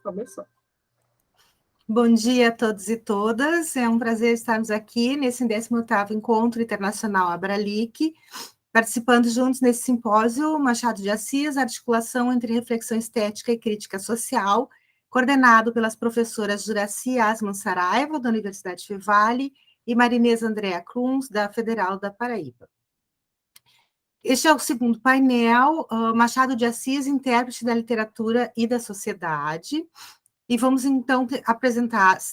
Começou. Bom dia a todos e todas. É um prazer estarmos aqui nesse 18º Encontro Internacional Abralic, participando juntos nesse simpósio Machado de Assis, articulação entre reflexão estética e crítica social, coordenado pelas professoras Juraci Asman Saraiva, da Universidade Fevale, e Marinês Andréa Cluns, da Federal da Paraíba. Este é o segundo painel, Machado de Assis, intérprete da literatura e da sociedade. E vamos, então,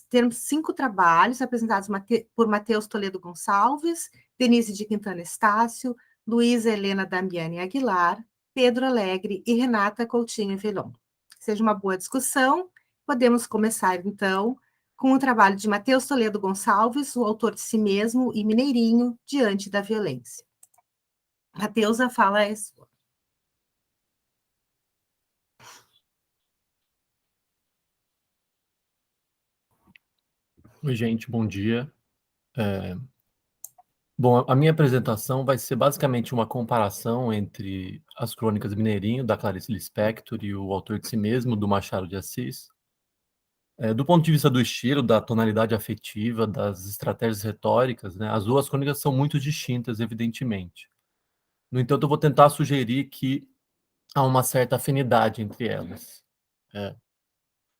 termos 5 trabalhos apresentados por Matheus Toledo Gonçalves, Denise de Quintana Estácio, Luísa Helena Damiani Aguilar, Pedro Alegre e Renata Coutinho Velon. Seja uma boa discussão. Podemos começar, então, com o trabalho de Matheus Toledo Gonçalves, o autor de Si Mesmo e Mineirinho, Diante da Violência. Matheus, a fala é sua. Oi, gente, bom dia. Bom, a minha apresentação vai ser basicamente uma comparação entre as crônicas Mineirinho, da Clarice Lispector, e o autor de Si Mesmo, do Machado de Assis. Do ponto de vista do estilo, da tonalidade afetiva, das estratégias retóricas, né, as duas crônicas são muito distintas, evidentemente. No entanto, eu vou tentar sugerir que há uma certa afinidade entre elas.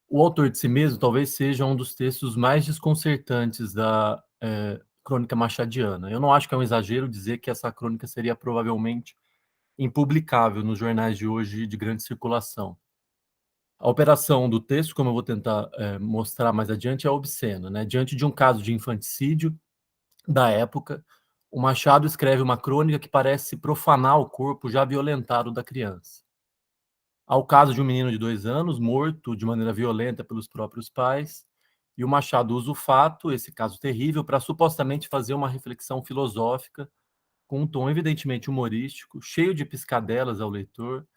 O autor de Si Mesmo talvez seja um dos textos mais desconcertantes da crônica machadiana. Eu não acho que é um exagero dizer que essa crônica seria provavelmente impublicável nos jornais de hoje de grande circulação. A operação do texto, como eu vou tentar mostrar mais adiante, é obscena, né? Diante de um caso de infanticídio da época, o Machado escreve uma crônica que parece profanar o corpo já violentado da criança. Há o caso de um menino de 2 anos, morto de maneira violenta pelos próprios pais, e o Machado usa o fato, esse caso terrível, para supostamente fazer uma reflexão filosófica, com um tom evidentemente humorístico, cheio de piscadelas ao leitor,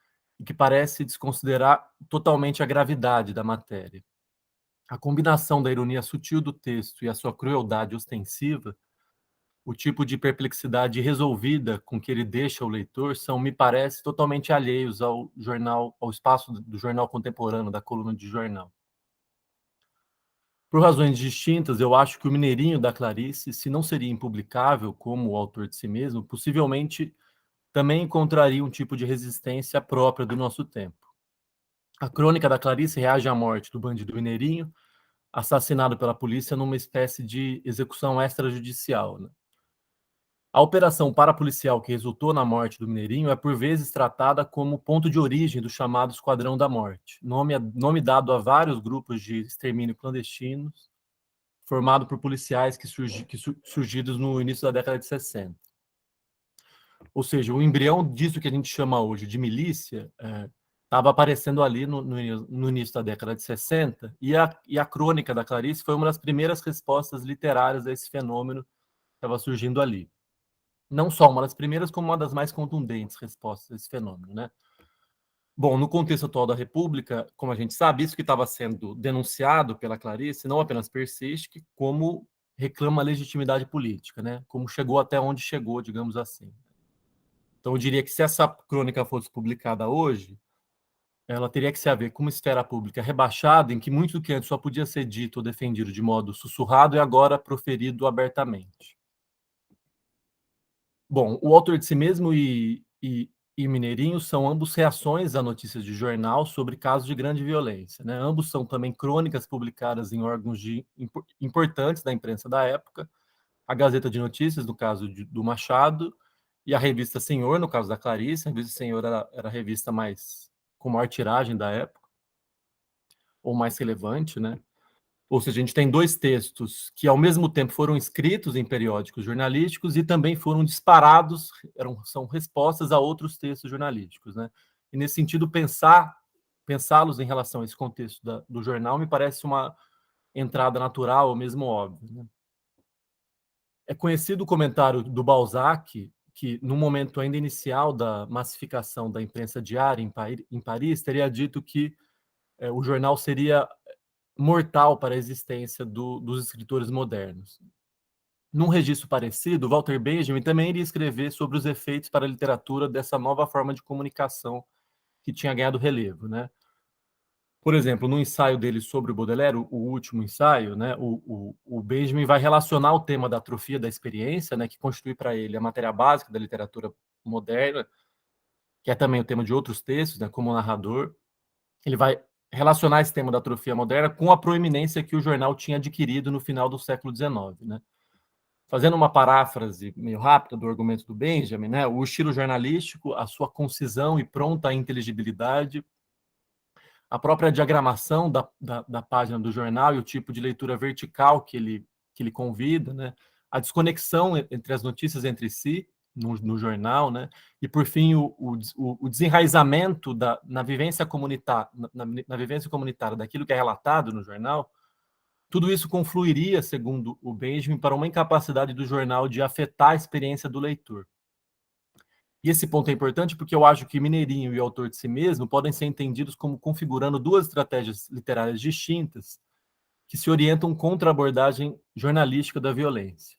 e que parece desconsiderar totalmente a gravidade da matéria. A combinação da ironia sutil do texto e a sua crueldade ostensiva, o tipo de perplexidade resolvida com que ele deixa o leitor, são, me parece, totalmente alheios ao jornal, ao espaço do jornal contemporâneo, da coluna de jornal. Por razões distintas, eu acho que o Mineirinho da Clarice, se não seria impublicável como o autor de Si Mesmo, possivelmente também encontraria um tipo de resistência própria do nosso tempo. A crônica da Clarice reage à morte do bandido Mineirinho, assassinado pela polícia numa espécie de execução extrajudicial, né? A operação parapolicial que resultou na morte do Mineirinho é por vezes tratada como ponto de origem do chamado Esquadrão da Morte, nome dado a vários grupos de extermínio clandestinos, formado por policiais surgidos no início da década de 60. Ou seja, o embrião disso que a gente chama hoje de milícia estava aparecendo ali no início da década de 60, e a crônica da Clarice foi uma das primeiras respostas literárias a esse fenômeno que estava surgindo ali. Não só uma das primeiras, como uma das mais contundentes respostas a esse fenômeno, né? Bom, no contexto atual da República, como a gente sabe, isso que estava sendo denunciado pela Clarice não apenas persiste, como reclama legitimidade política, né? Como chegou até onde chegou, digamos assim. Então, eu diria que se essa crônica fosse publicada hoje, ela teria que se haver com uma esfera pública rebaixada, em que muito do que antes só podia ser dito ou defendido de modo sussurrado e agora proferido abertamente. Bom, o autor de Si Mesmo e Mineirinho são ambos reações a notícias de jornal sobre casos de grande violência, né? Ambos são também crônicas publicadas em órgãos importantes da imprensa da época, a Gazeta de Notícias, no caso do Machado, e a revista Senhor, no caso da Clarice. A revista Senhor era a revista com maior tiragem da época, ou mais relevante, né? Ou seja, a gente tem 2 textos que, ao mesmo tempo, foram escritos em periódicos jornalísticos e também foram disparados, são respostas a outros textos jornalísticos, né? E, nesse sentido, pensá-los em relação a esse contexto do jornal me parece uma entrada natural, ou mesmo óbvia, né? É conhecido o comentário do Balzac, que, no momento ainda inicial da massificação da imprensa diária em Paris, teria dito que o jornal seria mortal para a existência dos escritores modernos. Num registro parecido, Walter Benjamin também iria escrever sobre os efeitos para a literatura dessa nova forma de comunicação que tinha ganhado relevo, né? Por exemplo, no ensaio dele sobre o Baudelaire, o último ensaio, né, o Benjamin vai relacionar o tema da atrofia da experiência, né, que constitui para ele a matéria básica da literatura moderna, que é também o tema de outros textos, né, como narrador. Ele vai relacionar esse tema da atrofia moderna com a proeminência que o jornal tinha adquirido no final do século XIX, né? Fazendo uma paráfrase meio rápida do argumento do Benjamin, né, o estilo jornalístico, a sua concisão e pronta inteligibilidade, a própria diagramação da página do jornal e o tipo de leitura vertical que ele convida, né, a desconexão entre as notícias entre si no jornal, né, e por fim o desenraizamento na vivência comunitária, na vivência comunitária daquilo que é relatado no jornal. Tudo isso confluiria, segundo o Benjamin, para uma incapacidade do jornal de afetar a experiência do leitor. E esse ponto é importante porque eu acho que Mineirinho e o Autor de Si Mesmo podem ser entendidos como configurando duas estratégias literárias distintas que se orientam contra a abordagem jornalística da violência.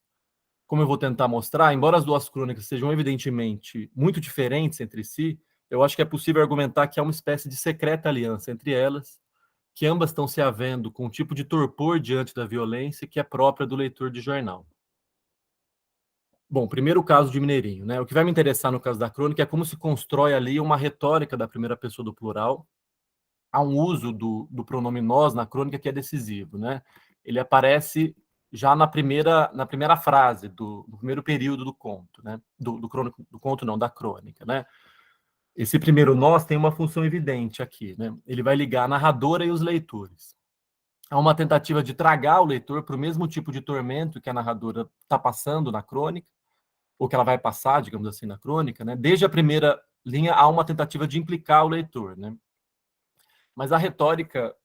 Como eu vou tentar mostrar, embora as duas crônicas sejam evidentemente muito diferentes entre si, eu acho que é possível argumentar que há uma espécie de secreta aliança entre elas, que ambas estão se havendo com um tipo de torpor diante da violência que é própria do leitor de jornal. Bom, primeiro o caso de Mineirinho, né? O que vai me interessar no caso da crônica é como se constrói ali uma retórica da primeira pessoa do plural. Há um uso do pronome nós na crônica que é decisivo, né? Ele aparece já na primeira frase do primeiro período do conto, né? Do conto não, da crônica, né? Esse primeiro nós tem uma função evidente aqui, né? Ele vai ligar a narradora e os leitores. Há uma tentativa de tragar o leitor para o mesmo tipo de tormento que a narradora está passando na crônica, ou que ela vai passar, digamos assim, na crônica, né? Desde a primeira linha há uma tentativa de implicar o leitor, né? Mas a retórica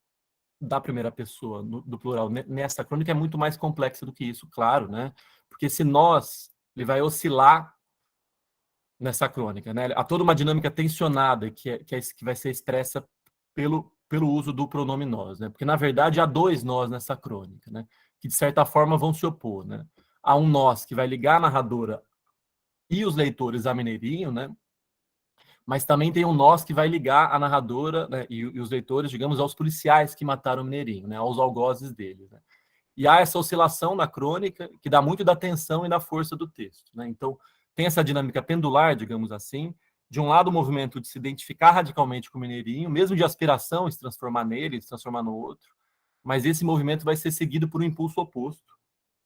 da primeira pessoa, do plural, nessa crônica é muito mais complexa do que isso, claro, né? Porque esse nós, ele vai oscilar nessa crônica, né? Há toda uma dinâmica tensionada que vai ser expressa pelo uso do pronome nós, né? Porque, na verdade, há dois nós nessa crônica, né? Que, de certa forma, vão se opor, né? Há um nós que vai ligar a narradora e os leitores a Mineirinho, né? Mas também tem um nós que vai ligar a narradora, né, e os leitores, digamos, aos policiais que mataram o Mineirinho, né? Aos algozes dele, né? E há essa oscilação na crônica que dá muito da tensão e da força do texto, né? Então, tem essa dinâmica pendular, digamos assim, de um lado o movimento de se identificar radicalmente com o Mineirinho, mesmo de aspiração e se transformar nele, se transformar no outro, mas esse movimento vai ser seguido por um impulso oposto,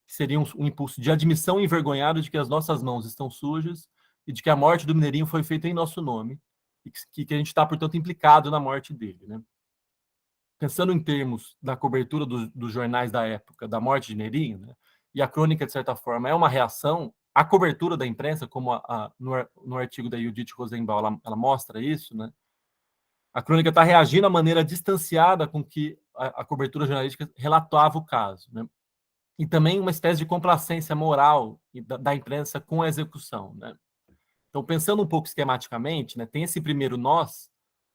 que seria um impulso de admissão envergonhada de que as nossas mãos estão sujas e de que a morte do Mineirinho foi feita em nosso nome e que a gente está, portanto, implicado na morte dele, né? Pensando em termos da cobertura dos jornais da época, da morte de Mineirinho, né? E a crônica, de certa forma, é uma reação à cobertura da imprensa, como no artigo da Judith Rosenbaum ela mostra isso, né? A crônica está reagindo à maneira distanciada com que a cobertura jornalística relatava o caso, né? E também uma espécie de complacência moral da imprensa com a execução, né? Então, pensando um pouco esquematicamente, né, tem esse primeiro nós,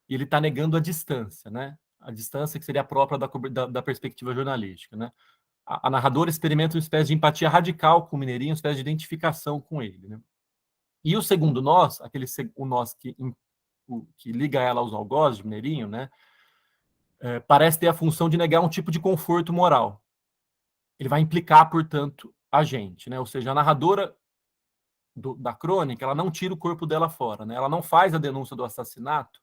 e ele está negando a distância, né? A distância que seria a própria da perspectiva jornalística, né? A narradora experimenta uma espécie de empatia radical com o Mineirinho, uma espécie de identificação com ele, né? E o segundo nós, o nós que liga ela aos algozes de Mineirinho, né? Parece ter a função de negar um tipo de conforto moral. Ele vai implicar, portanto, a gente, né? Ou seja, a narradora da crônica, ela não tira o corpo dela fora, né? Ela não faz a denúncia do assassinato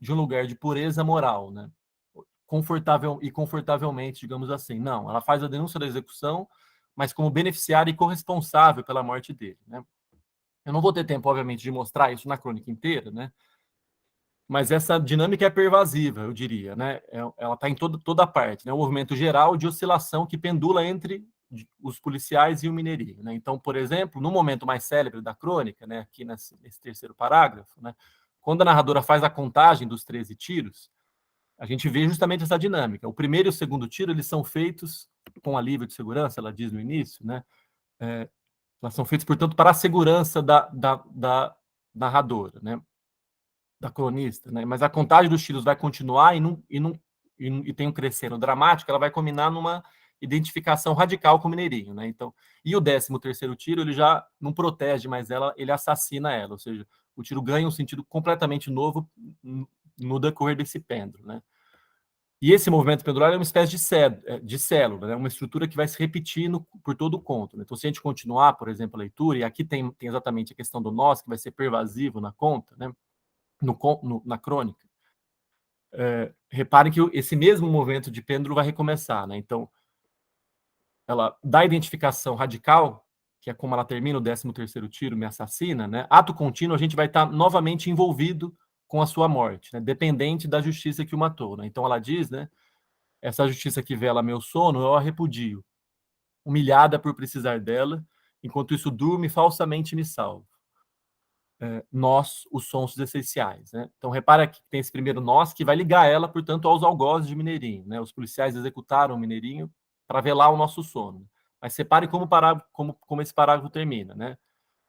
de um lugar de pureza moral, né? Confortavelmente, digamos assim. Não, ela faz a denúncia da execução, mas como beneficiária e corresponsável pela morte dele, né? Eu não vou ter tempo, obviamente, de mostrar isso na crônica inteira, né? Mas essa dinâmica é pervasiva, eu diria, né? Ela está em toda parte, né? Um movimento geral de oscilação que pendula entre os policiais e o Mineirinho, né? Então, por exemplo, no momento mais célebre da crônica, né? Aqui nesse terceiro parágrafo, né? Quando a narradora faz a contagem dos 13 tiros, a gente vê justamente essa dinâmica. O primeiro e o segundo tiro, eles são feitos com alívio de segurança, ela diz no início, né? Elas são feitas, portanto, para a segurança da narradora, né? Da cronista, né? Mas a contagem dos tiros vai continuar e tem um crescendo dramático, ela vai combinar numa identificação radical com o Mineirinho, né? Então, e o 13º tiro, ele já não protege mais ela, ele assassina ela, ou seja, o tiro ganha um sentido completamente novo no decorrer desse pêndulo, né? E esse movimento pendular é uma espécie de célula, né? Uma estrutura que vai se repetindo por todo o conto. Né? Então, se a gente continuar, por exemplo, a leitura, e aqui tem exatamente a questão do nós, que vai ser pervasivo na conta, né? Na crônica, reparem que esse mesmo movimento de pêndulo vai recomeçar. Né? Então, ela dá a identificação radical, que é como ela termina o 13º tiro, me assassina, né? Ato contínuo, a gente vai estar novamente envolvido com a sua morte, né? Dependente da justiça que o matou. Né? Então, ela diz, né? Essa justiça que vela meu sono, eu a repudio, humilhada por precisar dela, enquanto isso durmo e falsamente me salvo. Nós, os sons essenciais. Né? Então, repara que tem esse primeiro nós, que vai ligar ela, portanto, aos algozes de Mineirinho. Né? Os policiais executaram o Mineirinho para velar o nosso sono. Mas separe como esse parágrafo termina. Né?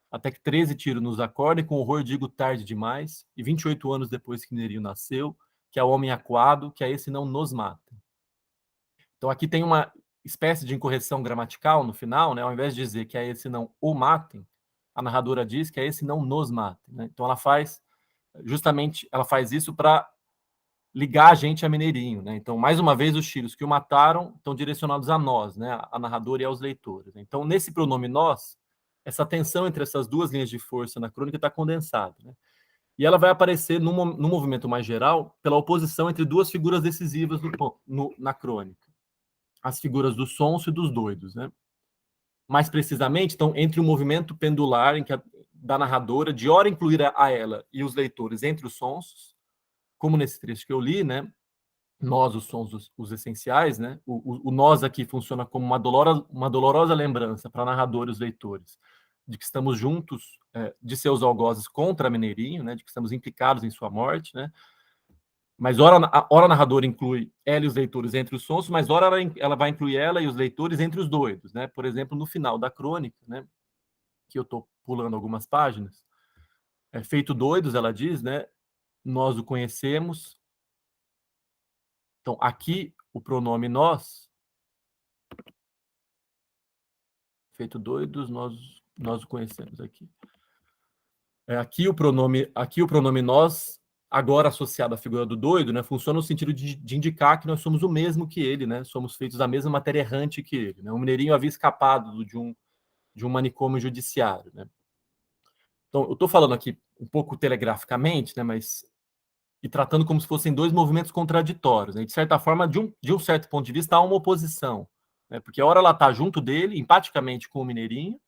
Até que 13 tiros nos acordem, com horror digo tarde demais, e 28 anos depois que Mineirinho nasceu, que é o homem acuado, que a esse não nos mata. Então, aqui tem uma espécie de incorreção gramatical no final, né? Ao invés de dizer que a esse não o matem, a narradora diz que a esse não nos matem. Né? Então, ela faz isso para ligar a gente a Mineirinho. Né? Então, mais uma vez, os tiros que o mataram estão direcionados a nós, né? A narradora e aos leitores. Então, nesse pronome nós, essa tensão entre essas duas linhas de força na crônica está condensada. Né? E ela vai aparecer no movimento mais geral pela oposição entre duas figuras decisivas na crônica. As figuras dos sons e dos doidos, né? Mais precisamente, então, entre o movimento pendular da narradora, de hora incluir a ela e os leitores entre os sons, como nesse trecho que eu li, né? Nós, os sons, os essenciais, né? O nós aqui funciona como uma dolorosa lembrança para a narradora e os leitores de que estamos juntos de seus algozes contra Mineirinho, né? De que estamos implicados em sua morte, né? Mas ora a narradora inclui ela e os leitores entre os sons, mas ora ela vai incluir ela e os leitores entre os doidos, né? Por exemplo, no final da crônica, né? Que eu estou pulando algumas páginas, feito doidos, ela diz, né? Nós o conhecemos. Então, aqui o pronome nós, feito doidos, nós o conhecemos aqui. Aqui o pronome nós, agora associado à figura do doido, né, funciona no sentido de indicar que nós somos o mesmo que ele, né, somos feitos da mesma matéria errante que ele. Né? O Mineirinho havia escapado de um manicômio judiciário. Né? Então, eu estou falando aqui um pouco telegraficamente, né, mas e tratando como se fossem dois movimentos contraditórios. Né? De certa forma, de um certo ponto de vista, há uma oposição, né? Porque a hora ela está junto dele, empaticamente com o Mineirinho,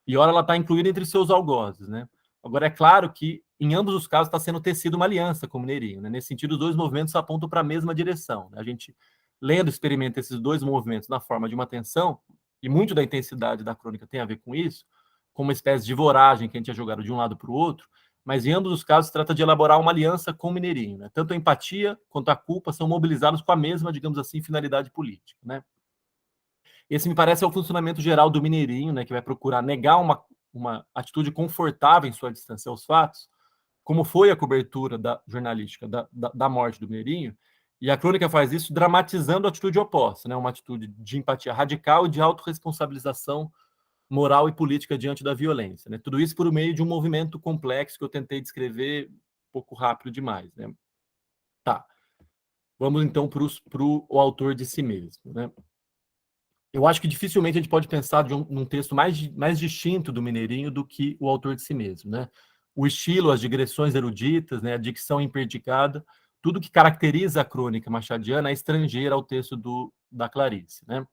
e ora ela está incluída entre seus algozes, né? Agora, é claro que, em ambos os casos, está sendo tecida uma aliança com o Mineirinho, né? Nesse sentido, os dois movimentos apontam para a mesma direção. Né? A gente, lendo, experimenta esses dois movimentos na forma de uma tensão, e muito da intensidade da crônica tem a ver com isso, com uma espécie de voragem que a gente é jogado de um lado para o outro, mas em ambos os casos se trata de elaborar uma aliança com o Mineirinho. Né? Tanto a empatia quanto a culpa são mobilizados com a mesma, digamos assim, finalidade política. Né? Esse me parece é o funcionamento geral do Mineirinho, né, que vai procurar negar uma atitude confortável em sua distância aos fatos, como foi a cobertura jornalística da morte do Mineirinho, e a crônica faz isso dramatizando a atitude oposta, né, uma atitude de empatia radical e de autorresponsabilização moral e política diante da violência. Né? Tudo isso por meio de um movimento complexo que eu tentei descrever um pouco rápido demais. Né? Tá. Vamos então para o autor de si mesmo. Né? Eu acho que dificilmente a gente pode pensar num texto mais distinto do Mineirinho do que o autor de si mesmo, né? O estilo, as digressões eruditas, né, a dicção imperdicada, tudo que caracteriza a crônica machadiana é estrangeira ao texto da Clarice, né?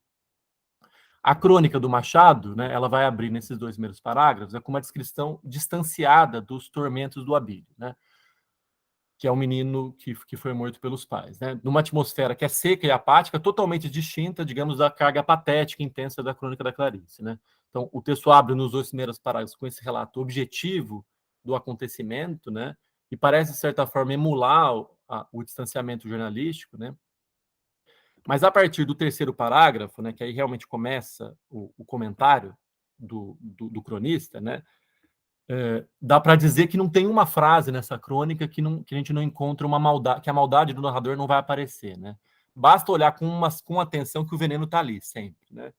A crônica do Machado, né, ela vai abrir nesses dois primeiros parágrafos com uma descrição distanciada dos tormentos do Abílio, né? Que é um menino que foi morto pelos pais, né? Numa atmosfera que é seca e apática, totalmente distinta, digamos, da carga patética e intensa da crônica da Clarice, né? Então, o texto abre nos dois primeiros parágrafos com esse relato objetivo do acontecimento, né? E parece, de certa forma, emular o distanciamento jornalístico, né? Mas a partir do terceiro parágrafo, né, que aí realmente começa o comentário do cronista, né? Dá para dizer que não tem uma frase nessa crônica que a gente não encontra uma maldade, que a maldade do narrador não vai aparecer, né? Basta olhar com atenção que o veneno está ali sempre, né?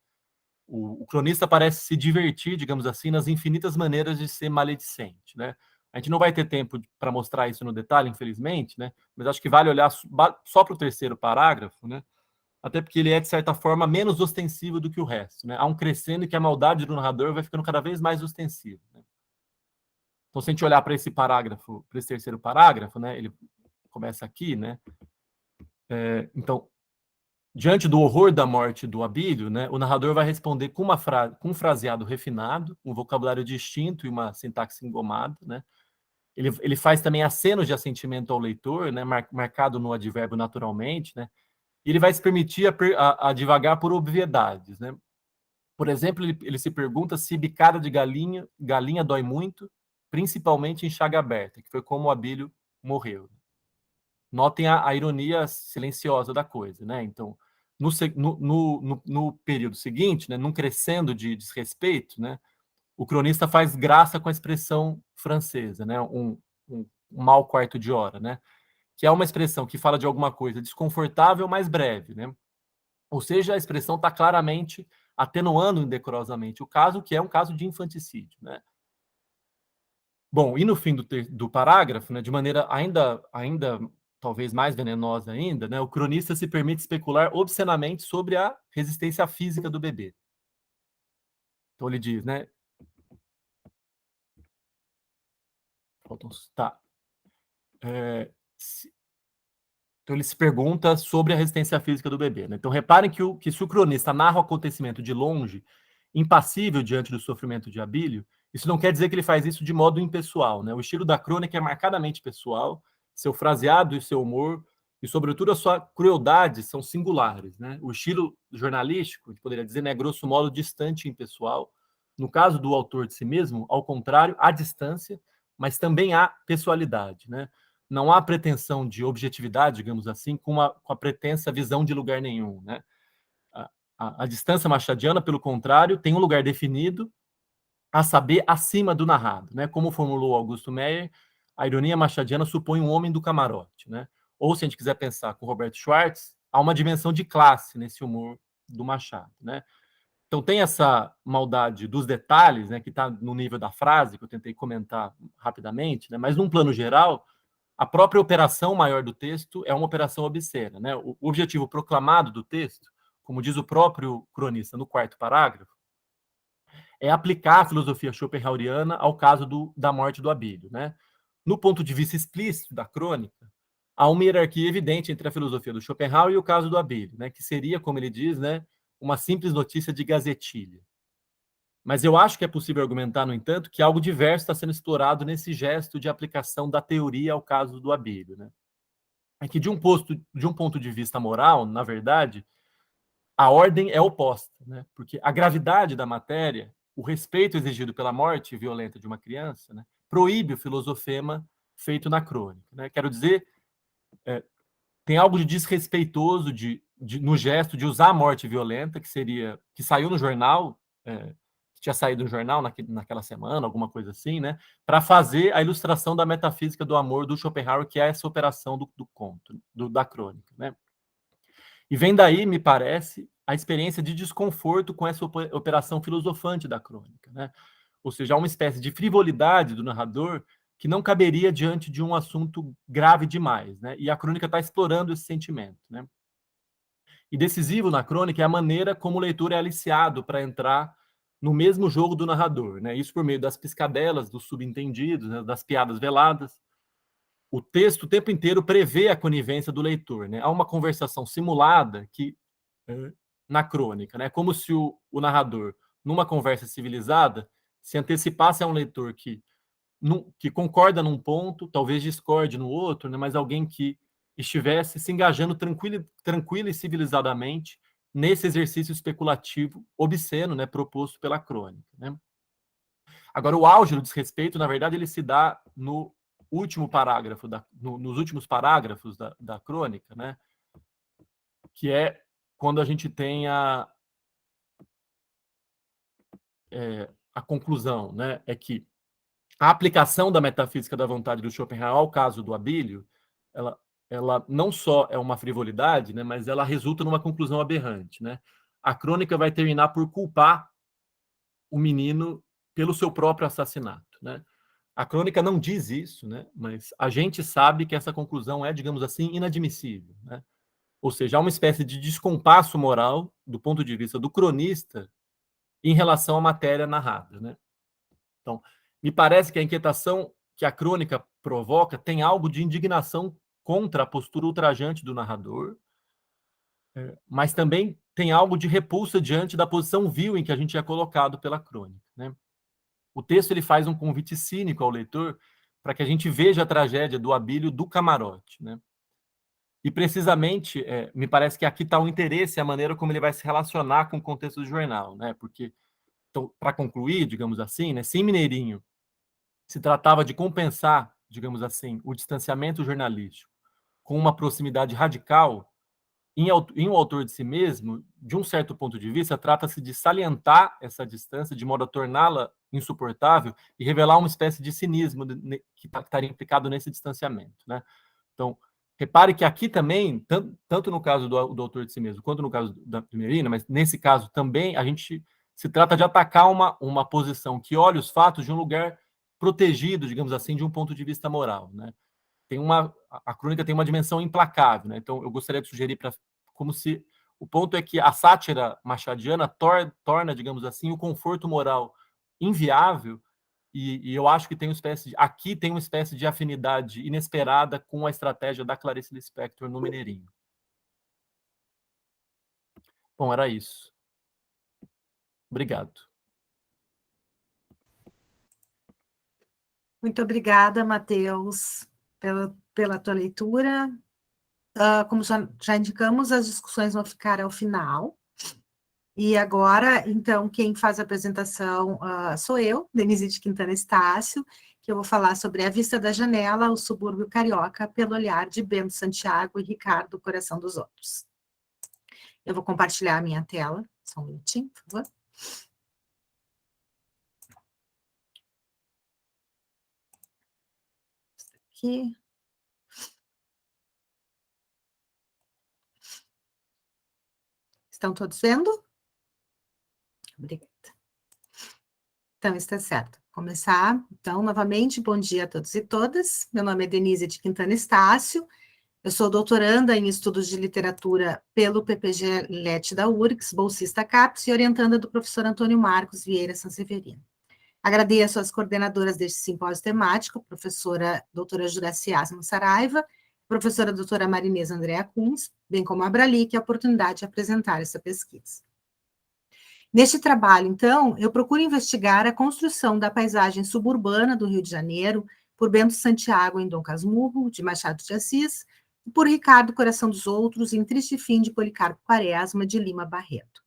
O cronista parece se divertir, digamos assim, nas infinitas maneiras de ser maledicente, né? A gente não vai ter tempo para mostrar isso no detalhe, infelizmente, né? Mas acho que vale olhar só para o terceiro parágrafo, né? Até porque ele é, de certa forma, menos ostensivo do que o resto, né? Há um crescendo que a maldade do narrador vai ficando cada vez mais ostensiva, né? Então, se a gente olhar para esse parágrafo, para esse terceiro parágrafo, né? Ele começa aqui, né? Então, diante do horror da morte do Abílio, né, o narrador vai responder com um fraseado refinado, um vocabulário distinto e uma sintaxe engomada, né? Ele faz também acenos de assentimento ao leitor, né, marcado no advérbio naturalmente, né? E ele vai se permitir a divagar por obviedades, né? Por exemplo, ele se pergunta se bicada de galinha dói muito, principalmente em chaga aberta, que foi como o Abílio morreu. Notem a ironia silenciosa da coisa, né? Então, no período seguinte, né, num crescendo de desrespeito, né, o cronista faz graça com a expressão francesa, né, um mau quarto de hora, né, que é uma expressão que fala de alguma coisa desconfortável, mas breve, né? Ou seja, a expressão está claramente atenuando indecorosamente o caso, que é um caso de infanticídio, né? Bom, e no fim do parágrafo, né, de maneira ainda talvez mais venenosa ainda, né, o cronista se permite especular obscenamente sobre a resistência física do bebê. Então ele diz, né? Tá. Então ele se pergunta sobre a resistência física do bebê, né? Então reparem que se o cronista narra o acontecimento de longe, impassível diante do sofrimento de Abílio, isso não quer dizer que ele faz isso de modo impessoal, né? O estilo da crônica é marcadamente pessoal, seu fraseado e seu humor, e sobretudo a sua crueldade são singulares, né? O estilo jornalístico, a gente poderia dizer, né, grosso modo, distante e impessoal. No caso do autor de si mesmo, ao contrário, há distância, mas também há pessoalidade, né? Não há pretensão de objetividade, digamos assim, com a pretensa visão de lugar nenhum, né? A distância machadiana, pelo contrário, tem um lugar definido, a saber, acima do narrado, né? Como formulou Augusto Meyer, a ironia machadiana supõe um homem do camarote, né? Ou, se a gente quiser pensar com Roberto Schwartz, há uma dimensão de classe nesse humor do Machado, né? Então tem essa maldade dos detalhes, né, que está no nível da frase, que eu tentei comentar rapidamente, né? Mas num plano geral, a própria operação maior do texto é uma operação obscena, né? O objetivo proclamado do texto, como diz o próprio cronista no quarto parágrafo, é aplicar a filosofia schopenhaueriana ao caso da morte do Abílio, né? No ponto de vista explícito da crônica, há uma hierarquia evidente entre a filosofia do Schopenhauer e o caso do Abílio, né? Que seria, como ele diz, né, uma simples notícia de gazetilha. Mas eu acho que é possível argumentar, no entanto, que algo diverso está sendo explorado nesse gesto de aplicação da teoria ao caso do Abílio, né? É que de um ponto de vista moral, na verdade, a ordem é oposta, né? Porque a gravidade da matéria, o respeito exigido pela morte violenta de uma criança, né, proíbe o filosofema feito na crônica, né? Quero dizer, tem algo de desrespeitoso no gesto de usar a morte violenta, que saiu no jornal, que tinha saído no jornal naquela semana, alguma coisa assim, né, para fazer a ilustração da metafísica do amor do Schopenhauer, que é essa operação do conto, da crônica, né? E vem daí, me parece, a experiência de desconforto com essa operação filosofante da crônica, né? Ou seja, há uma espécie de frivolidade do narrador que não caberia diante de um assunto grave demais, né? E a crônica está explorando esse sentimento, né? E decisivo na crônica é a maneira como o leitor é aliciado para entrar no mesmo jogo do narrador, né? Isso por meio das piscadelas, dos subentendidos, né? Das piadas veladas. O texto o tempo inteiro prevê a conivência do leitor, né? Há uma conversação simulada que na crônica, né? Como se o narrador, numa conversa civilizada, se antecipasse a um leitor que concorda num ponto, talvez discorde no outro, né? Mas alguém que estivesse se engajando tranquilo e civilizadamente nesse exercício especulativo obsceno, né, proposto pela crônica, né? Agora, o auge do desrespeito, na verdade, ele se dá no último parágrafo, nos últimos parágrafos da crônica, né? Que é quando a gente tem a conclusão, né? É que a aplicação da metafísica da vontade do Schopenhauer ao caso do Abílio, ela não só é uma frivolidade, né? Mas ela resulta numa conclusão aberrante, né? A crônica vai terminar por culpar o menino pelo seu próprio assassinato, né? A crônica não diz isso, né? Mas a gente sabe que essa conclusão é, digamos assim, inadmissível, né? Ou seja, há uma espécie de descompasso moral do ponto de vista do cronista em relação à matéria narrada, né? Então, me parece que a inquietação que a crônica provoca tem algo de indignação contra a postura ultrajante do narrador, mas também tem algo de repulsa diante da posição vil em que a gente é colocado pela crônica, né? O texto ele faz um convite cínico ao leitor para que a gente veja a tragédia do Abílio do camarote, né? E precisamente, me parece que aqui está o interesse, a maneira como ele vai se relacionar com o contexto do jornal, né? Porque, então, para concluir, digamos assim, né, se em Mineirinho se tratava de compensar, digamos assim, o distanciamento jornalístico com uma proximidade radical, em um autor de si mesmo, de um certo ponto de vista, trata-se de salientar essa distância de modo a torná-la insuportável e revelar uma espécie de cinismo que estaria implicado nesse distanciamento, né? Então, repare que aqui também, tanto no caso do autor de si mesmo, quanto no caso da Primerina, mas nesse caso também, a gente se trata de atacar uma posição que olha os fatos de um lugar protegido, digamos assim, de um ponto de vista moral, né? A crônica tem uma dimensão implacável, né? Então, eu gostaria de sugerir como se o ponto é que a sátira machadiana torna, digamos assim, o conforto moral inviável e eu acho que aqui tem uma espécie de afinidade inesperada com a estratégia da Clarice Lispector no Mineirinho. Bom, era isso. Obrigado. Muito obrigada, Matheus, pela tua leitura. Como já indicamos, as discussões vão ficar ao final. E agora, então, quem faz a apresentação sou eu, Denise de Quintana Estácio, que eu vou falar sobre A Vista da Janela, o subúrbio carioca, pelo olhar de Bento Santiago e Ricardo Coração dos Outros. Eu vou compartilhar a minha tela, só um minutinho, por favor. Aqui. Estão todos vendo? Obrigada. Então, está certo. Começar, então, novamente, bom dia a todos e todas. Meu nome é Denise de Quintana Estácio, eu sou doutoranda em estudos de literatura pelo PPG-LET da URGS, bolsista CAPES e orientanda do professor Antônio Marcos Vieira Sanseverino. Agradeço às coordenadoras deste simpósio temático, professora doutora Juraci Asman Saraiva, professora doutora Marinesa Andréa Kunz, bem como a Abralic, a oportunidade de apresentar essa pesquisa. Neste trabalho, então, eu procuro investigar a construção da paisagem suburbana do Rio de Janeiro por Bento Santiago em Dom Casmurro, de Machado de Assis, e por Ricardo Coração dos Outros em Triste Fim de Policarpo Quaresma, de Lima Barreto.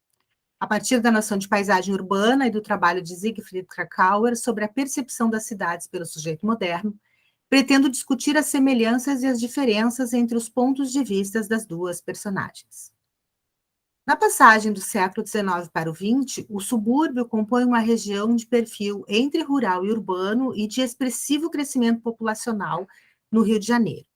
A partir da noção de paisagem urbana e do trabalho de Siegfried Kracauer sobre a percepção das cidades pelo sujeito moderno, pretendo discutir as semelhanças e as diferenças entre os pontos de vista das duas personagens. Na passagem do século XIX para o XX, o subúrbio compõe uma região de perfil entre rural e urbano e de expressivo crescimento populacional no Rio de Janeiro.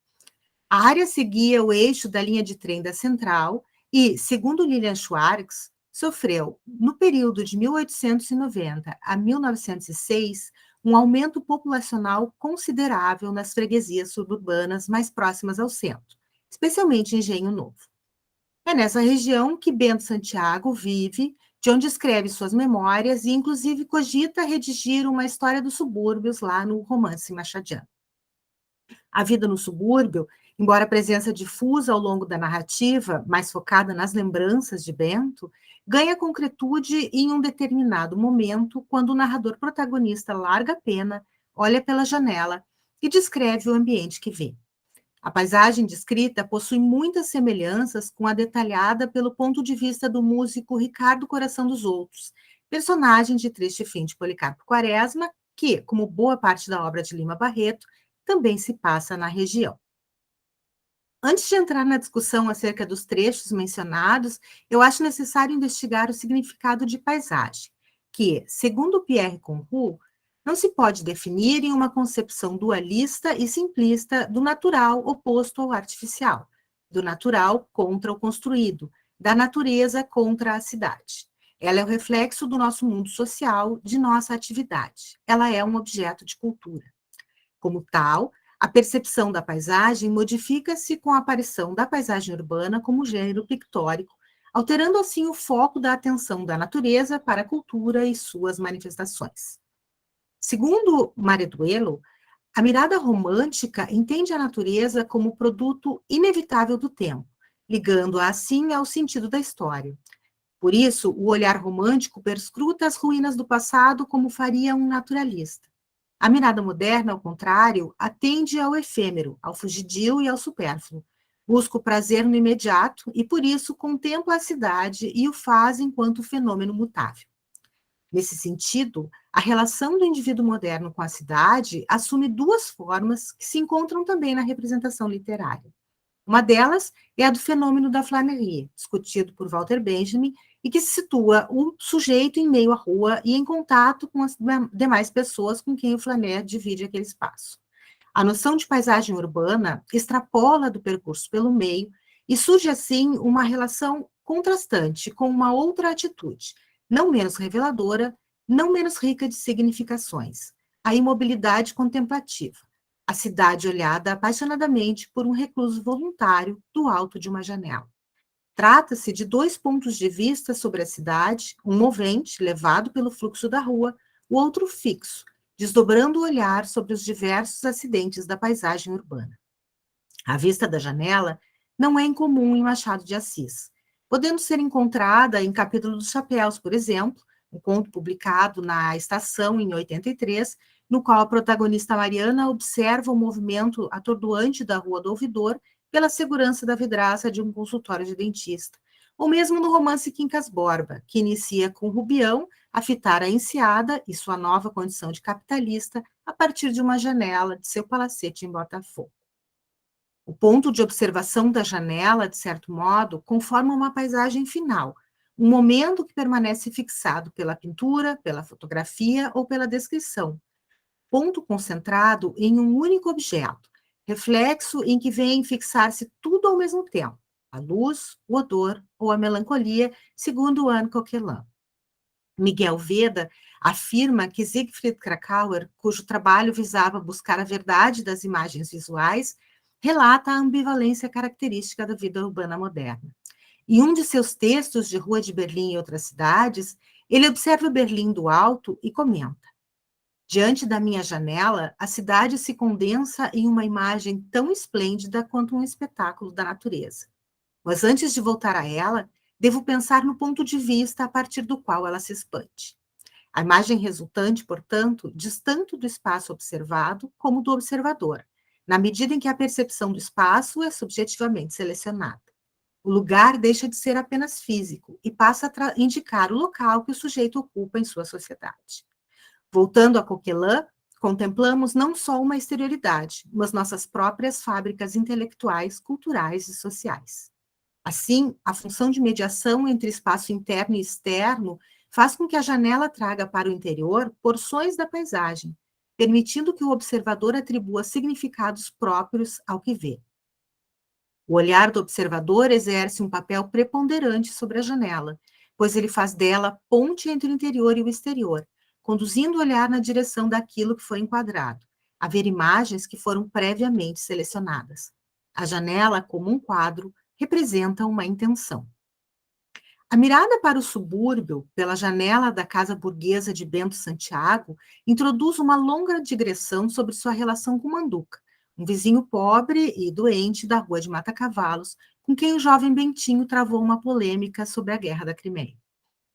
A área seguia o eixo da linha de trem da Central e, segundo Lilian Schwartz, sofreu, no período de 1890 a 1906, um aumento populacional considerável nas freguesias suburbanas mais próximas ao centro, especialmente em Engenho Novo. É nessa região que Bento Santiago vive, de onde escreve suas memórias e, inclusive, cogita redigir uma história dos subúrbios lá no romance machadiano. A vida no subúrbio, embora a presença difusa ao longo da narrativa, mais focada nas lembranças de Bento, ganha concretude em um determinado momento, quando o narrador protagonista larga a pena, olha pela janela e descreve o ambiente que vê. A paisagem descrita possui muitas semelhanças com a detalhada pelo ponto de vista do músico Ricardo Coração dos Outros, personagem de Triste Fim de Policarpo Quaresma, que, como boa parte da obra de Lima Barreto, também se passa na região. Antes de entrar na discussão acerca dos trechos mencionados, eu acho necessário investigar o significado de paisagem, que, segundo Pierre Conroux, não se pode definir em uma concepção dualista e simplista do natural oposto ao artificial, do natural contra o construído, da natureza contra a cidade. Ela é o reflexo do nosso mundo social, de nossa atividade. Ela é um objeto de cultura. Como tal, a percepção da paisagem modifica-se com a aparição da paisagem urbana como gênero pictórico, alterando assim o foco da atenção da natureza para a cultura e suas manifestações. Segundo Mareduelo, a mirada romântica entende a natureza como produto inevitável do tempo, ligando-a assim ao sentido da história. Por isso, o olhar romântico perscruta as ruínas do passado como faria um naturalista. A mirada moderna, ao contrário, atende ao efêmero, ao fugidio e ao supérfluo. Busca o prazer no imediato e, por isso, contempla a cidade e o faz enquanto fenômeno mutável. Nesse sentido, a relação do indivíduo moderno com a cidade assume duas formas que se encontram também na representação literária. Uma delas é a do fenômeno da flânerie, discutido por Walter Benjamin, e que situa o sujeito em meio à rua e em contato com as demais pessoas com quem o flaner divide aquele espaço. A noção de paisagem urbana extrapola do percurso pelo meio e surge assim uma relação contrastante com uma outra atitude, não menos reveladora, não menos rica de significações, a imobilidade contemplativa, a cidade olhada apaixonadamente por um recluso voluntário do alto de uma janela. Trata-se de dois pontos de vista sobre a cidade, um movente, levado pelo fluxo da rua, o outro fixo, desdobrando o olhar sobre os diversos acidentes da paisagem urbana. A vista da janela não é incomum em Machado de Assis, podendo ser encontrada em Capítulo dos Chapéus, por exemplo, um conto publicado na Estação em 83, no qual a protagonista Mariana observa o movimento atordoante da Rua do Ouvidor pela segurança da vidraça de um consultório de dentista, ou mesmo no romance Quincas Borba, que inicia com Rubião a fitar a enseada e sua nova condição de capitalista a partir de uma janela de seu palacete em Botafogo. O ponto de observação da janela, de certo modo, conforma uma paisagem final, um momento que permanece fixado pela pintura, pela fotografia ou pela descrição, ponto concentrado em um único objeto, reflexo em que vem fixar-se tudo ao mesmo tempo, a luz, o odor ou a melancolia, segundo Anne Coquelin. Miguel Veda afirma que Siegfried Kracauer, cujo trabalho visava buscar a verdade das imagens visuais, relata a ambivalência característica da vida urbana moderna. Em um de seus textos de Rua de Berlim e outras cidades, ele observa Berlim do alto e comenta: diante da minha janela, a cidade se condensa em uma imagem tão esplêndida quanto um espetáculo da natureza. Mas antes de voltar a ela, devo pensar no ponto de vista a partir do qual ela se expande. A imagem resultante, portanto, diz tanto do espaço observado como do observador, na medida em que a percepção do espaço é subjetivamente selecionada. O lugar deixa de ser apenas físico e passa a indicar o local que o sujeito ocupa em sua sociedade. Voltando a Coquelin, contemplamos não só uma exterioridade, mas nossas próprias fábricas intelectuais, culturais e sociais. Assim, a função de mediação entre espaço interno e externo faz com que a janela traga para o interior porções da paisagem, permitindo que o observador atribua significados próprios ao que vê. O olhar do observador exerce um papel preponderante sobre a janela, pois ele faz dela ponte entre o interior e o exterior, conduzindo o olhar na direção daquilo que foi enquadrado, a ver imagens que foram previamente selecionadas. A janela, como um quadro, representa uma intenção. A mirada para o subúrbio, pela janela da casa burguesa de Bento Santiago, introduz uma longa digressão sobre sua relação com Manduca, um vizinho pobre e doente da rua de Mata-Cavalos, com quem o jovem Bentinho travou uma polêmica sobre a Guerra da Crimeia.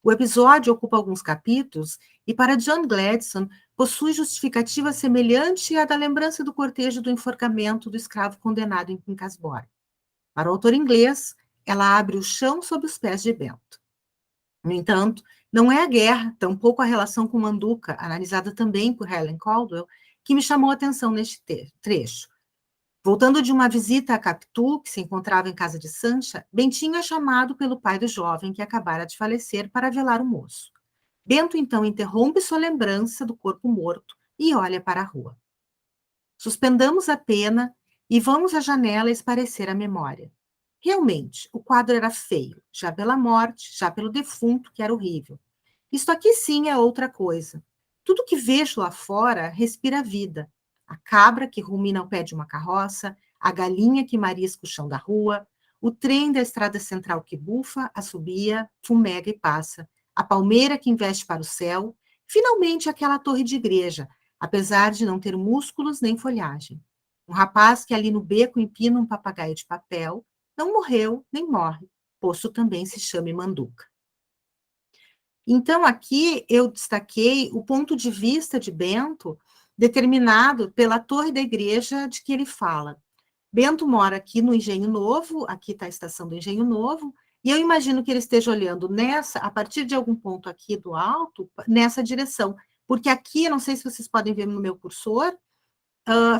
O episódio ocupa alguns capítulos e, para John Gladstone, possui justificativa semelhante à da lembrança do cortejo do enforcamento do escravo condenado em Quincas Borba. Para o autor inglês, ela abre o chão sob os pés de Bento. No entanto, não é a guerra, tampouco a relação com Manduca, analisada também por Helen Caldwell, que me chamou a atenção neste trecho. Voltando de uma visita a Capitu, que se encontrava em casa de Sancha, Bentinho é chamado pelo pai do jovem que acabara de falecer para velar o moço. Bento, então, interrompe sua lembrança do corpo morto e olha para a rua. Suspendamos a pena e vamos à janela esparecer a memória. Realmente, o quadro era feio, já pela morte, já pelo defunto, que era horrível. Isto aqui sim é outra coisa. Tudo que vejo lá fora respira vida. A cabra que rumina ao pé de uma carroça, a galinha que marisca o chão da rua, o trem da estrada central que bufa, assobia, fumega e passa, a palmeira que investe para o céu, finalmente aquela torre de igreja, apesar de não ter músculos nem folhagem. Um rapaz que ali no beco empina um papagaio de papel, não morreu nem morre, posto também se chame Manduca. Então, aqui eu destaquei o ponto de vista de Bento, determinado pela torre da igreja de que ele fala. Bento mora aqui no Engenho Novo, aqui está a estação do Engenho Novo, e eu imagino que ele esteja olhando a partir de algum ponto aqui do alto, nessa direção, porque aqui, não sei se vocês podem ver no meu cursor,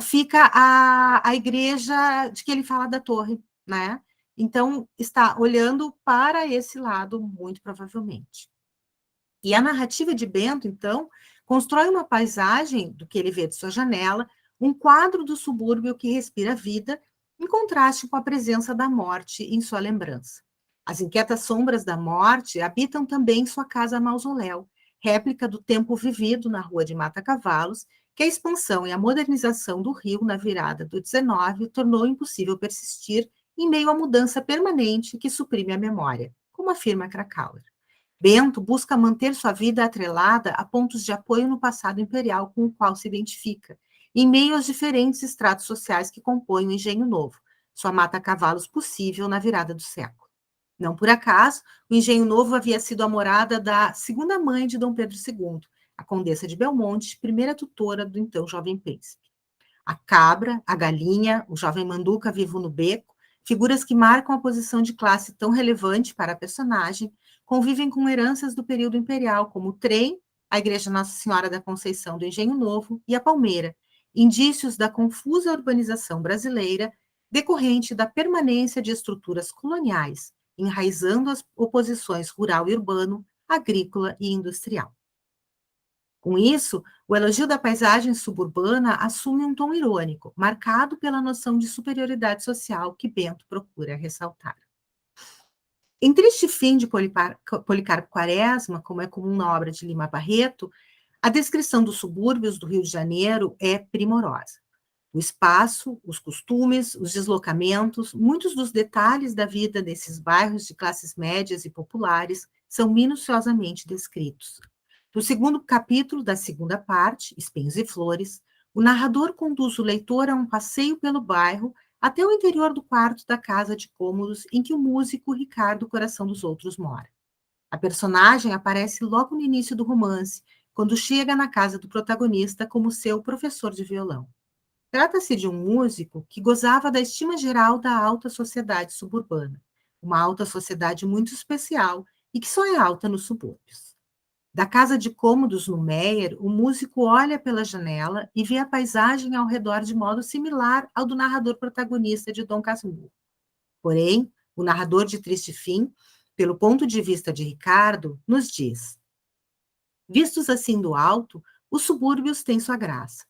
fica a igreja de que ele fala da torre, né? Então, está olhando para esse lado, muito provavelmente. E a narrativa de Bento, então, constrói uma paisagem do que ele vê de sua janela, um quadro do subúrbio que respira vida, em contraste com a presença da morte em sua lembrança. As inquietas sombras da morte habitam também sua casa mausoléu, réplica do tempo vivido na rua de Mata-Cavalos, que a expansão e a modernização do Rio na virada do XIX tornou impossível persistir em meio à mudança permanente que suprime a memória, como afirma Krakauer. Bento busca manter sua vida atrelada a pontos de apoio no passado imperial com o qual se identifica, em meio aos diferentes estratos sociais que compõem o Engenho Novo, sua mata-cavalos possível na virada do século. Não por acaso, o Engenho Novo havia sido a morada da segunda mãe de Dom Pedro II, a Condessa de Belmonte, primeira tutora do então jovem príncipe. A cabra, a galinha, o jovem Manduca vivo no beco, figuras que marcam a posição de classe tão relevante para a personagem, convivem com heranças do período imperial, como o trem, a Igreja Nossa Senhora da Conceição do Engenho Novo e a Palmeira, indícios da confusa urbanização brasileira decorrente da permanência de estruturas coloniais, enraizando as oposições rural e urbano, agrícola e industrial. Com isso, o elogio da paisagem suburbana assume um tom irônico, marcado pela noção de superioridade social que Bento procura ressaltar. Em Triste Fim de Policarpo Quaresma, como é comum na obra de Lima Barreto, a descrição dos subúrbios do Rio de Janeiro é primorosa. O espaço, os costumes, os deslocamentos, muitos dos detalhes da vida desses bairros de classes médias e populares são minuciosamente descritos. No segundo capítulo da segunda parte, Espinhos e Flores, o narrador conduz o leitor a um passeio pelo bairro até o interior do quarto da casa de cômodos em que o músico Ricardo Coração dos Outros mora. A personagem aparece logo no início do romance, quando chega na casa do protagonista como seu professor de violão. Trata-se de um músico que gozava da estima geral da alta sociedade suburbana, uma alta sociedade muito especial e que só é alta nos subúrbios. Da casa de cômodos no Meier, o músico olha pela janela e vê a paisagem ao redor de modo similar ao do narrador protagonista de Dom Casmurro. Porém, o narrador de Triste Fim, pelo ponto de vista de Ricardo, nos diz: vistos assim do alto, os subúrbios têm sua graça.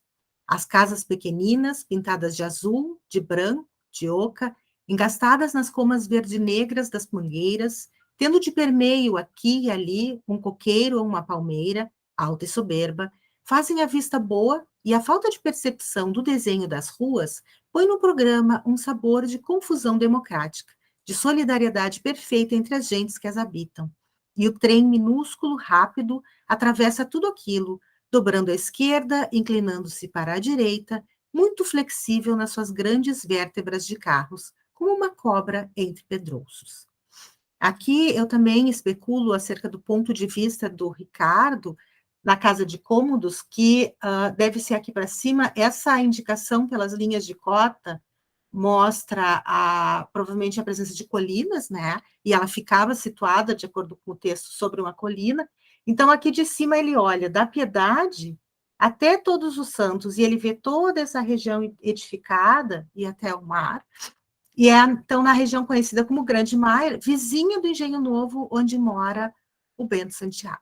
As casas pequeninas, pintadas de azul, de branco, de oca, engastadas nas comas verde-negras das mangueiras, tendo de permeio aqui e ali um coqueiro ou uma palmeira, alta e soberba, fazem a vista boa e a falta de percepção do desenho das ruas põe no programa um sabor de confusão democrática, de solidariedade perfeita entre as gentes que as habitam. E o trem minúsculo, rápido, atravessa tudo aquilo, dobrando à esquerda, inclinando-se para a direita, muito flexível nas suas grandes vértebras de carros, como uma cobra entre pedrouços. Aqui eu também especulo acerca do ponto de vista do Ricardo, na casa de cômodos, que deve ser aqui para cima, essa indicação pelas linhas de cota mostra provavelmente a presença de colinas, né? E ela ficava situada, de acordo com o texto, sobre uma colina. Então, aqui de cima ele olha da Piedade até Todos os Santos, e ele vê toda essa região edificada e até o mar. E é, então, na região conhecida como Grande Mar, vizinha do Engenho Novo, onde mora o Bento Santiago.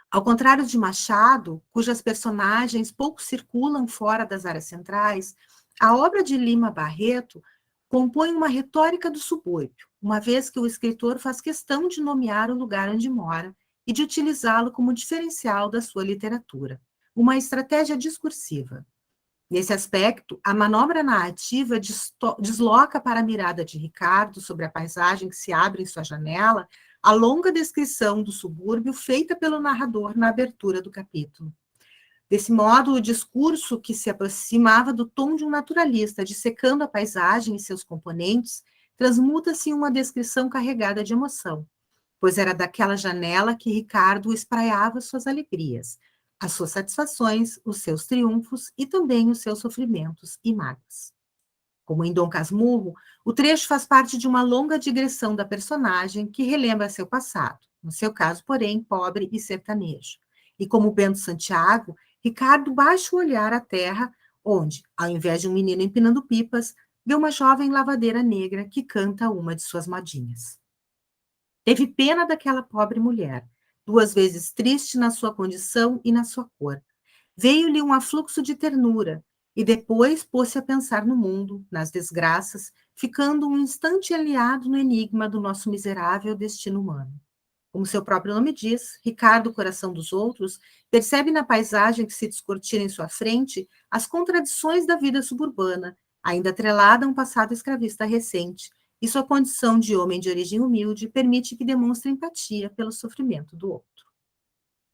Ao contrário de Machado, cujas personagens pouco circulam fora das áreas centrais, a obra de Lima Barreto compõe uma retórica do subúrbio, uma vez que o escritor faz questão de nomear o lugar onde mora e de utilizá-lo como diferencial da sua literatura, uma estratégia discursiva. Nesse aspecto, a manobra narrativa desloca para a mirada de Ricardo sobre a paisagem que se abre em sua janela a longa descrição do subúrbio feita pelo narrador na abertura do capítulo. Desse modo, o discurso que se aproximava do tom de um naturalista, dissecando a paisagem e seus componentes, transmuta-se em uma descrição carregada de emoção, pois era daquela janela que Ricardo espraiava suas alegrias, as suas satisfações, os seus triunfos e também os seus sofrimentos e mágoas. Como em Dom Casmurro, o trecho faz parte de uma longa digressão da personagem que relembra seu passado, no seu caso, porém, pobre e sertanejo. E como Bento Santiago, Ricardo baixa o olhar à terra, onde, ao invés de um menino empinando pipas, vê uma jovem lavadeira negra que canta uma de suas modinhas. Teve pena daquela pobre mulher, duas vezes triste na sua condição e na sua cor. Veio-lhe um afluxo de ternura, e depois pôs-se a pensar no mundo, nas desgraças, ficando um instante aliado no enigma do nosso miserável destino humano. Como seu próprio nome diz, Ricardo, coração dos outros, percebe na paisagem que se descortina em sua frente as contradições da vida suburbana, ainda atrelada a um passado escravista recente, e sua condição de homem de origem humilde permite que demonstre empatia pelo sofrimento do outro.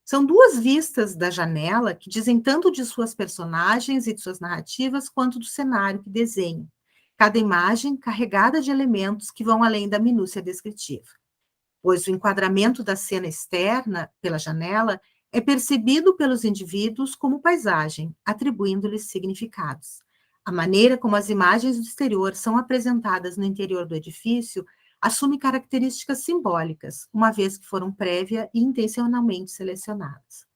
São duas vistas da janela que dizem tanto de suas personagens e de suas narrativas, quanto do cenário que desenham, cada imagem carregada de elementos que vão além da minúcia descritiva, pois o enquadramento da cena externa pela janela é percebido pelos indivíduos como paisagem, atribuindo-lhes significados. A maneira como as imagens do exterior são apresentadas no interior do edifício assume características simbólicas, uma vez que foram prévia e intencionalmente selecionadas.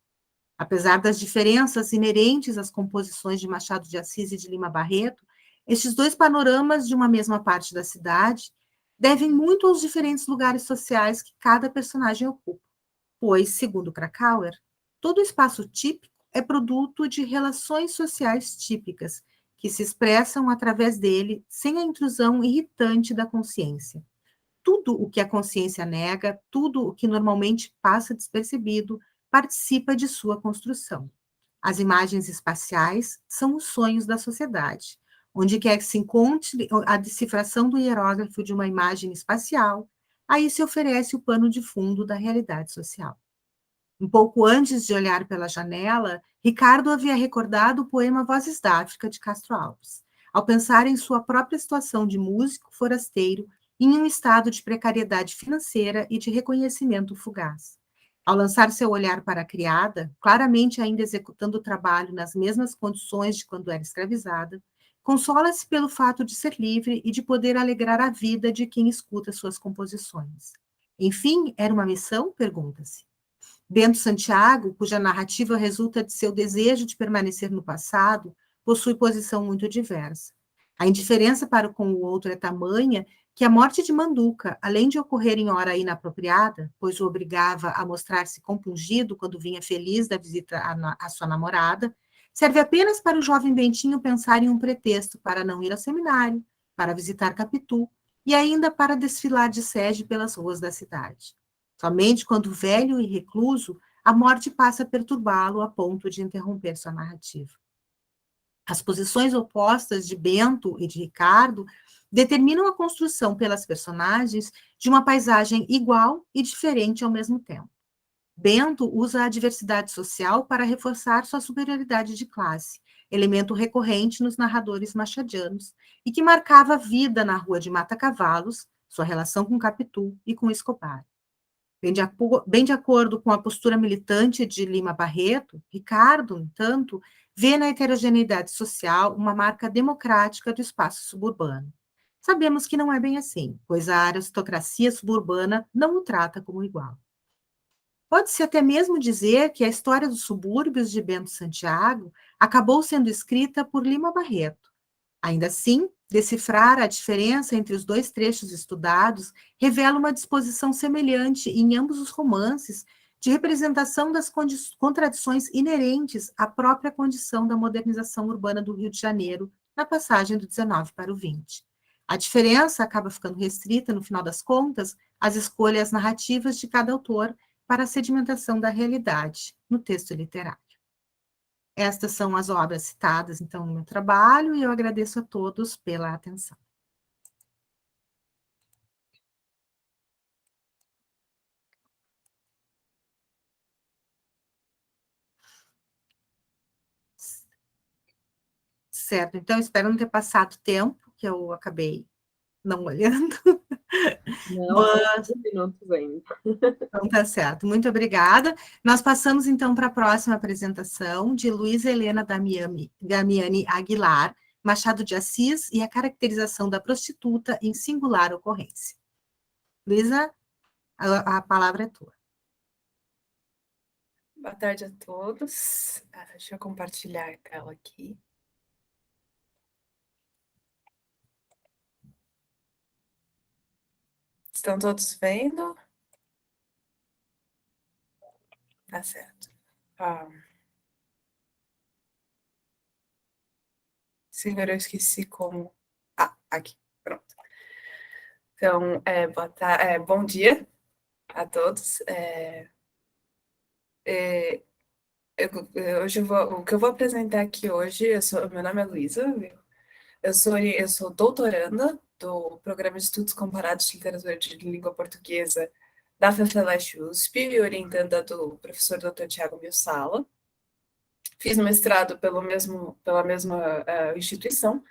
Apesar das diferenças inerentes às composições de Machado de Assis e de Lima Barreto, estes dois panoramas de uma mesma parte da cidade devem muito aos diferentes lugares sociais que cada personagem ocupa, pois, segundo Krakauer, todo espaço típico é produto de relações sociais típicas, que se expressam através dele sem a intrusão irritante da consciência. Tudo o que a consciência nega, tudo o que normalmente passa despercebido, participa de sua construção. As imagens espaciais são os sonhos da sociedade. Onde quer que se encontre a decifração do hierógrafo de uma imagem espacial, aí se oferece o pano de fundo da realidade social. Um pouco antes de olhar pela janela, Ricardo havia recordado o poema Vozes da África, de Castro Alves, ao pensar em sua própria situação de músico forasteiro em um estado de precariedade financeira e de reconhecimento fugaz. Ao lançar seu olhar para a criada, claramente ainda executando o trabalho nas mesmas condições de quando era escravizada, consola-se pelo fato de ser livre e de poder alegrar a vida de quem escuta suas composições. Enfim, era uma missão? Pergunta-se. Bento Santiago, cuja narrativa resulta de seu desejo de permanecer no passado, possui posição muito diversa. A indiferença para com o outro é tamanha que a morte de Manduca, além de ocorrer em hora inapropriada, pois o obrigava a mostrar-se compungido quando vinha feliz da visita à sua namorada, serve apenas para o jovem Bentinho pensar em um pretexto para não ir ao seminário, para visitar Capitu e ainda para desfilar de sede pelas ruas da cidade. Somente quando velho e recluso, a morte passa a perturbá-lo a ponto de interromper sua narrativa. As posições opostas de Bento e de Ricardo determinam a construção pelas personagens de uma paisagem igual e diferente ao mesmo tempo. Bento usa a diversidade social para reforçar sua superioridade de classe, elemento recorrente nos narradores machadianos, e que marcava a vida na rua de Mata-Cavalos, sua relação com Capitu e com Escobar. Bem de acordo com a postura militante de Lima Barreto, Ricardo, no entanto, vê na heterogeneidade social uma marca democrática do espaço suburbano. Sabemos que não é bem assim, pois a aristocracia suburbana não o trata como igual. Pode-se até mesmo dizer que a história dos subúrbios de Bento Santiago acabou sendo escrita por Lima Barreto. Ainda assim, decifrar a diferença entre os dois trechos estudados revela uma disposição semelhante em ambos os romances de representação das contradições inerentes à própria condição da modernização urbana do Rio de Janeiro na passagem do 19 para o 20. A diferença acaba ficando restrita, no final das contas, às escolhas narrativas de cada autor para a sedimentação da realidade no texto literário. Estas são as obras citadas, então, no meu trabalho, e eu agradeço a todos pela atenção. Certo, então espero não ter passado tempo, que eu acabei não olhando. Não, são 5 minutos ainda. Então tá certo, muito obrigada. Nós passamos então para a próxima apresentação de Luísa Helena Damiani Aguilar, Machado de Assis e a caracterização da prostituta em singular ocorrência. Luísa, a palavra é tua. Boa tarde a todos. Deixa eu compartilhar a tela aqui. Estão todos vendo? Tá certo. Senhor, eu esqueci como... aqui, pronto. Então, bom dia a todos. O que eu vou apresentar aqui hoje, meu nome é Luísa, eu sou doutoranda do Programa de Estudos Comparados de Literatura de Língua Portuguesa da FEFELESH USP, orientanda do professor Dr. Tiago Miossala. Fiz mestrado pela mesma instituição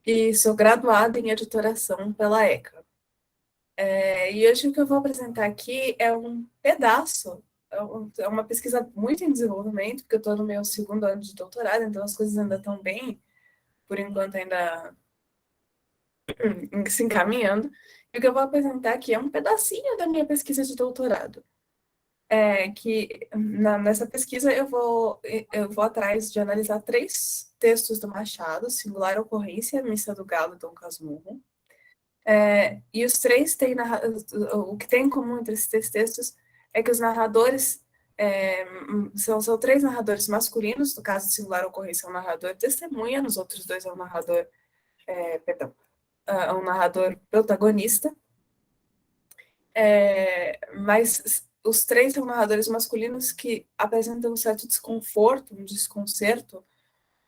e sou graduada em editoração pela ECA. E hoje o que eu vou apresentar aqui é um pedaço, é uma pesquisa muito em desenvolvimento, porque eu estou no meu 2º ano de doutorado, então as coisas ainda estão bem, por enquanto, ainda se encaminhando. E o que eu vou apresentar aqui é um pedacinho da minha pesquisa de doutorado. Nessa pesquisa eu vou atrás de analisar 3 textos do Machado, Singular Ocorrência, Missa do Galo e Dom Casmurro. E os 3 têm o que tem em comum entre esses 3 textos é que os narradores são 3 narradores masculinos. No caso de Singular Ocorrência, é um narrador testemunha, nos outros 2 é um narrador, um narrador protagonista. Mas os 3 são narradores masculinos que apresentam um certo desconforto, um desconcerto,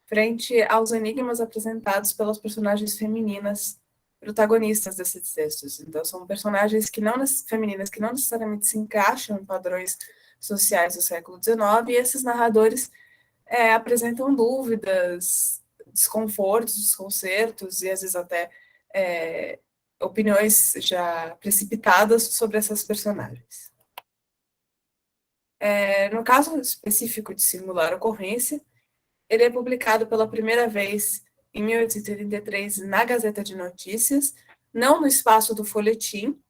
frente aos enigmas apresentados pelas personagens femininas protagonistas desses textos. Então, são personagens femininas que não necessariamente se encaixam em padrões sociais do século XIX, e esses narradores apresentam dúvidas, desconfortos, desconcertos, e às vezes até opiniões já precipitadas sobre essas personagens. No caso específico de Singular Ocorrência, ele é publicado pela primeira vez em 1883 na Gazeta de Notícias, não no espaço do folhetim,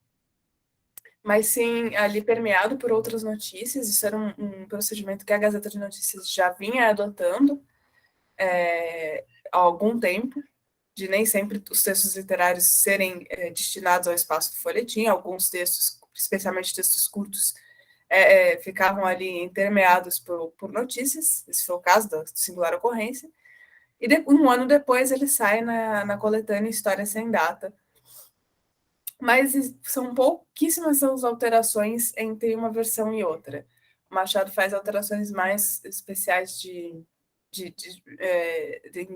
mas sim ali permeado por outras notícias. Isso era um procedimento que a Gazeta de Notícias já vinha adotando há algum tempo, de nem sempre os textos literários serem destinados ao espaço do folhetim. Alguns textos, especialmente textos curtos, ficavam ali intermeados por notícias. Esse foi o caso da Singular Ocorrência. E um ano depois ele sai na coletânea História Sem Data. Mas são pouquíssimas as alterações entre uma versão e outra. O Machado faz alterações mais especiais em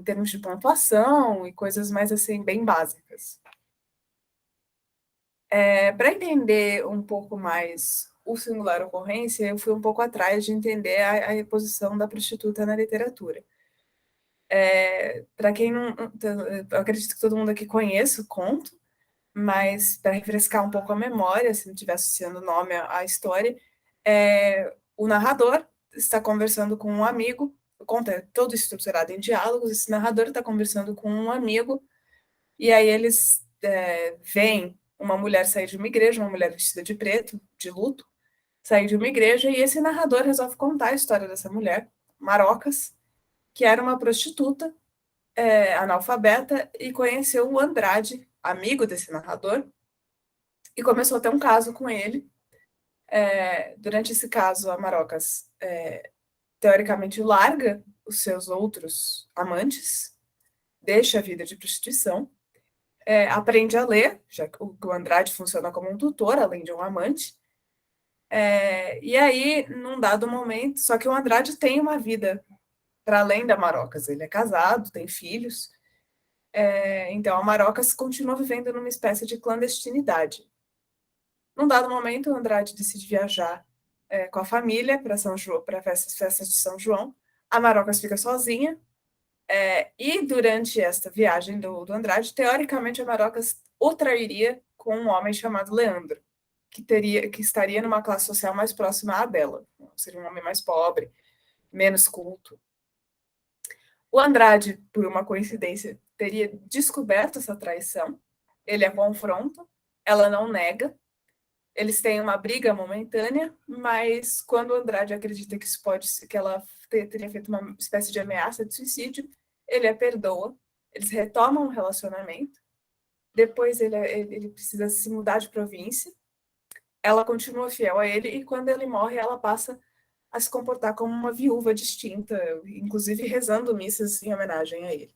termos de pontuação e coisas mais assim bem básicas. Para entender um pouco mais o Singular Ocorrência, eu fui um pouco atrás de entender a reposição da prostituta na literatura. Para quem não... Eu acredito que todo mundo aqui conhece o conto, mas para refrescar um pouco a memória, se não estiver associando o nome à história, o narrador está conversando com um amigo. O conto é todo estruturado em diálogos. Esse narrador está conversando com um amigo, e aí eles veem uma mulher sair de uma igreja, uma mulher vestida de preto, de luto, sair de uma igreja, e esse narrador resolve contar a história dessa mulher, Marocas, que era uma prostituta, analfabeta, e conheceu o Andrade, amigo desse narrador, e começou a ter um caso com ele. Durante esse caso, a Marocas, teoricamente, larga os seus outros amantes, deixa a vida de prostituição, aprende a ler, já que o Andrade funciona como um tutor, além de um amante. E aí, num dado momento, só que o Andrade tem uma vida para além da Marocas. Ele é casado, tem filhos, então a Marocas continua vivendo numa espécie de clandestinidade. Num dado momento, o Andrade decide viajar com a família para São João, para festas de São João. A Marocas fica sozinha, e durante esta viagem do Andrade, teoricamente, a Marocas o trairia com um homem chamado Leandro, que estaria numa classe social mais próxima à dela. Seria um homem mais pobre, menos culto. O Andrade, por uma coincidência, teria descoberto essa traição. Ele a confronta, ela não nega. Eles têm uma briga momentânea, mas quando o Andrade acredita que ela teria feito uma espécie de ameaça de suicídio, ele a perdoa. Eles retomam o relacionamento. Depois ele precisa se mudar de província. Ela continua fiel a ele, e quando ele morre, ela passa a se comportar como uma viúva distinta, inclusive rezando missas em homenagem a ele.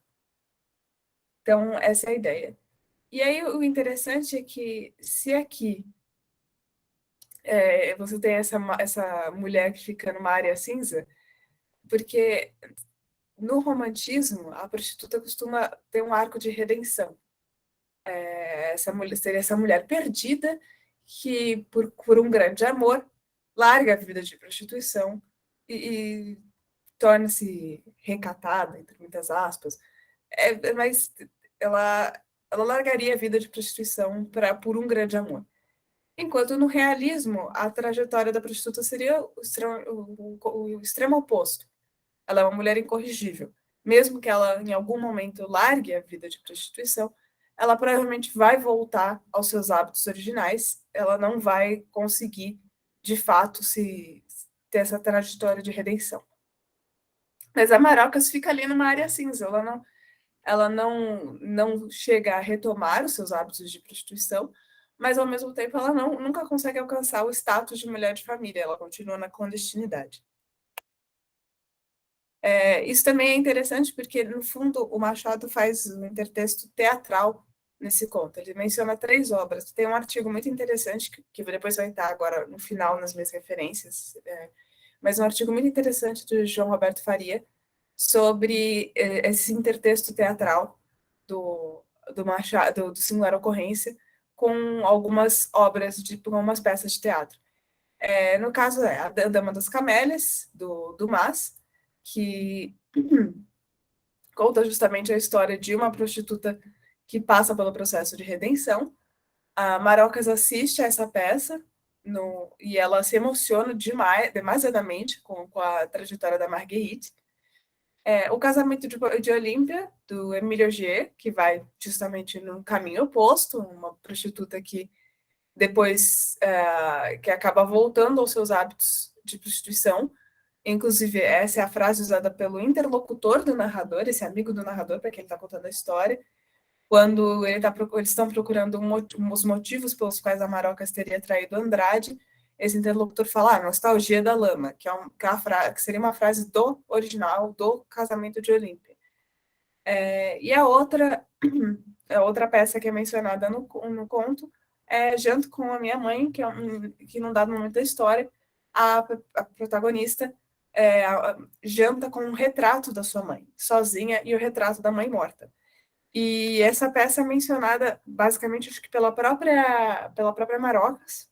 Então, essa é a ideia. E aí, o interessante é que, se aqui você tem essa mulher que fica numa área cinza, porque no romantismo, a prostituta costuma ter um arco de redenção. Seria essa mulher perdida que, por um grande amor, larga a vida de prostituição e torna-se recatada, entre muitas aspas. Mas ela largaria a vida de prostituição por um grande amor. Enquanto no realismo, a trajetória da prostituta seria o extremo oposto. Ela é uma mulher incorrigível. Mesmo que ela, em algum momento, largue a vida de prostituição, ela provavelmente vai voltar aos seus hábitos originais, ela não vai conseguir, de fato, ter essa trajetória de redenção. Mas a Marocas fica ali numa área cinza, ela não chega a retomar os seus hábitos de prostituição, mas, ao mesmo tempo, ela nunca consegue alcançar o status de mulher de família, ela continua na clandestinidade. Isso também é interessante porque, no fundo, o Machado faz um intertexto teatral nesse conto. Ele menciona 3 obras. Tem um artigo muito interessante, que depois vai estar agora no final nas minhas referências, mas um artigo muito interessante do João Roberto Faria sobre esse intertexto teatral do Machado, do Singular Ocorrência, com algumas obras, com algumas peças de teatro. No caso, a Dama das Camélias, do Dumas, que conta justamente a história de uma prostituta que passa pelo processo de redenção. A Marocas assiste a essa peça e ela se emociona demasiadamente com a trajetória da Marguerite. O Casamento de Olímpia, do Émile Augier, que vai justamente no caminho oposto, uma prostituta que depois que acaba voltando aos seus hábitos de prostituição. Inclusive, essa é a frase usada pelo interlocutor do narrador, esse amigo do narrador, para quem ele está contando a história, quando eles estão procurando os motivos pelos quais a Marocas teria traído Andrade. Esse interlocutor fala, nostalgia da lama, que seria uma frase do original, do Casamento de Olímpia. E a outra peça que é mencionada no conto é Janto com a Minha Mãe, que num dado momento da história, a protagonista janta com um retrato da sua mãe, sozinha, e o retrato da mãe morta. E essa peça é mencionada, basicamente, acho que pela própria Marocas,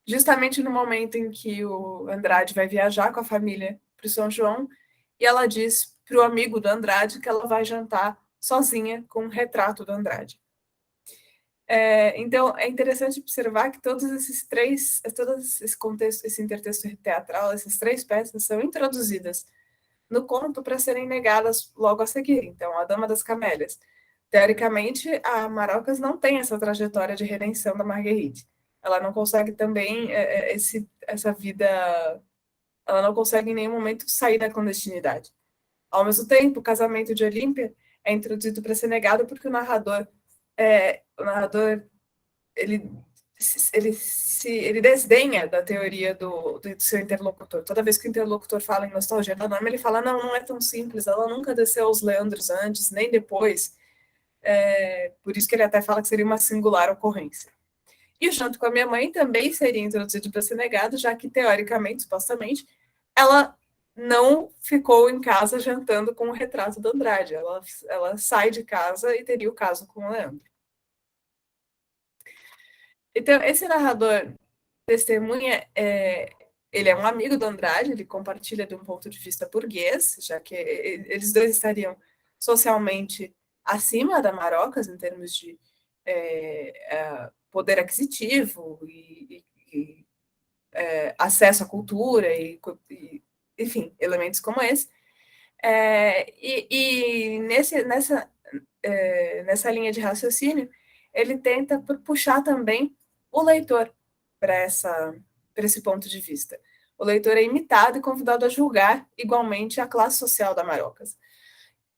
justamente no momento em que o Andrade vai viajar com a família para o São João, e ela diz para o amigo do Andrade que ela vai jantar sozinha com um retrato do Andrade. Então, é interessante observar que todo esse contexto, esse intertexto teatral, essas 3 peças são introduzidas no conto para serem negadas logo a seguir. Então, a Dama das Camélias. Teoricamente, a Marocas não tem essa trajetória de redenção da Marguerite. Ela não consegue também essa vida... Ela não consegue em nenhum momento sair da clandestinidade. Ao mesmo tempo, o Casamento de Olímpia é introduzido para ser negado porque o narrador ele desdenha da teoria do seu interlocutor. Toda vez que o interlocutor fala em nostalgia da lama, ele fala, não é tão simples, ela nunca desceu aos Leandros antes, nem depois. Por isso que ele até fala que seria uma singular ocorrência. E o Janto com a Minha Mãe também seria introduzido para ser negado, já que, teoricamente, supostamente, ela não ficou em casa jantando com o retrato do Andrade. Ela sai de casa e teria o caso com o Leandro. Então, esse narrador testemunha, ele é um amigo do Andrade, ele compartilha de um ponto de vista burguês, já que eles dois estariam socialmente acima da Marocas em termos de poder aquisitivo e acesso à cultura e enfim, elementos como esse. E nessa linha de raciocínio, ele tenta puxar também o leitor para esse ponto de vista. O leitor é imitado e convidado a julgar igualmente a classe social da Marocas.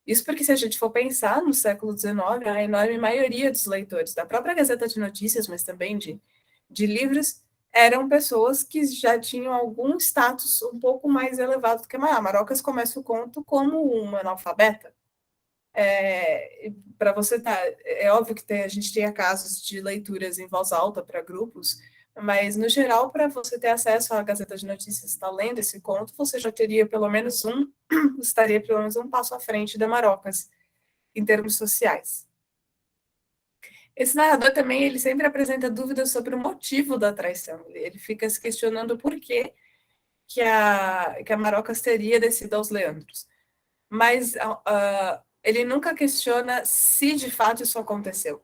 Isso porque, se a gente for pensar, no século XIX, a enorme maioria dos leitores da própria Gazeta de Notícias, mas também de livros, eram pessoas que já tinham algum status um pouco mais elevado do que a Marocas começa o conto como uma analfabeta. Para você é óbvio que a gente tem casos de leituras em voz alta para grupos, mas no geral, para você ter acesso à Gazeta de Notícias, estar lendo esse conto, você já estaria pelo menos um passo à frente da Marocas em termos sociais. Esse narrador também, ele sempre apresenta dúvidas sobre o motivo da traição. Ele fica se questionando por que a Marocas teria descido aos Leandros. Mas ele nunca questiona se de fato isso aconteceu.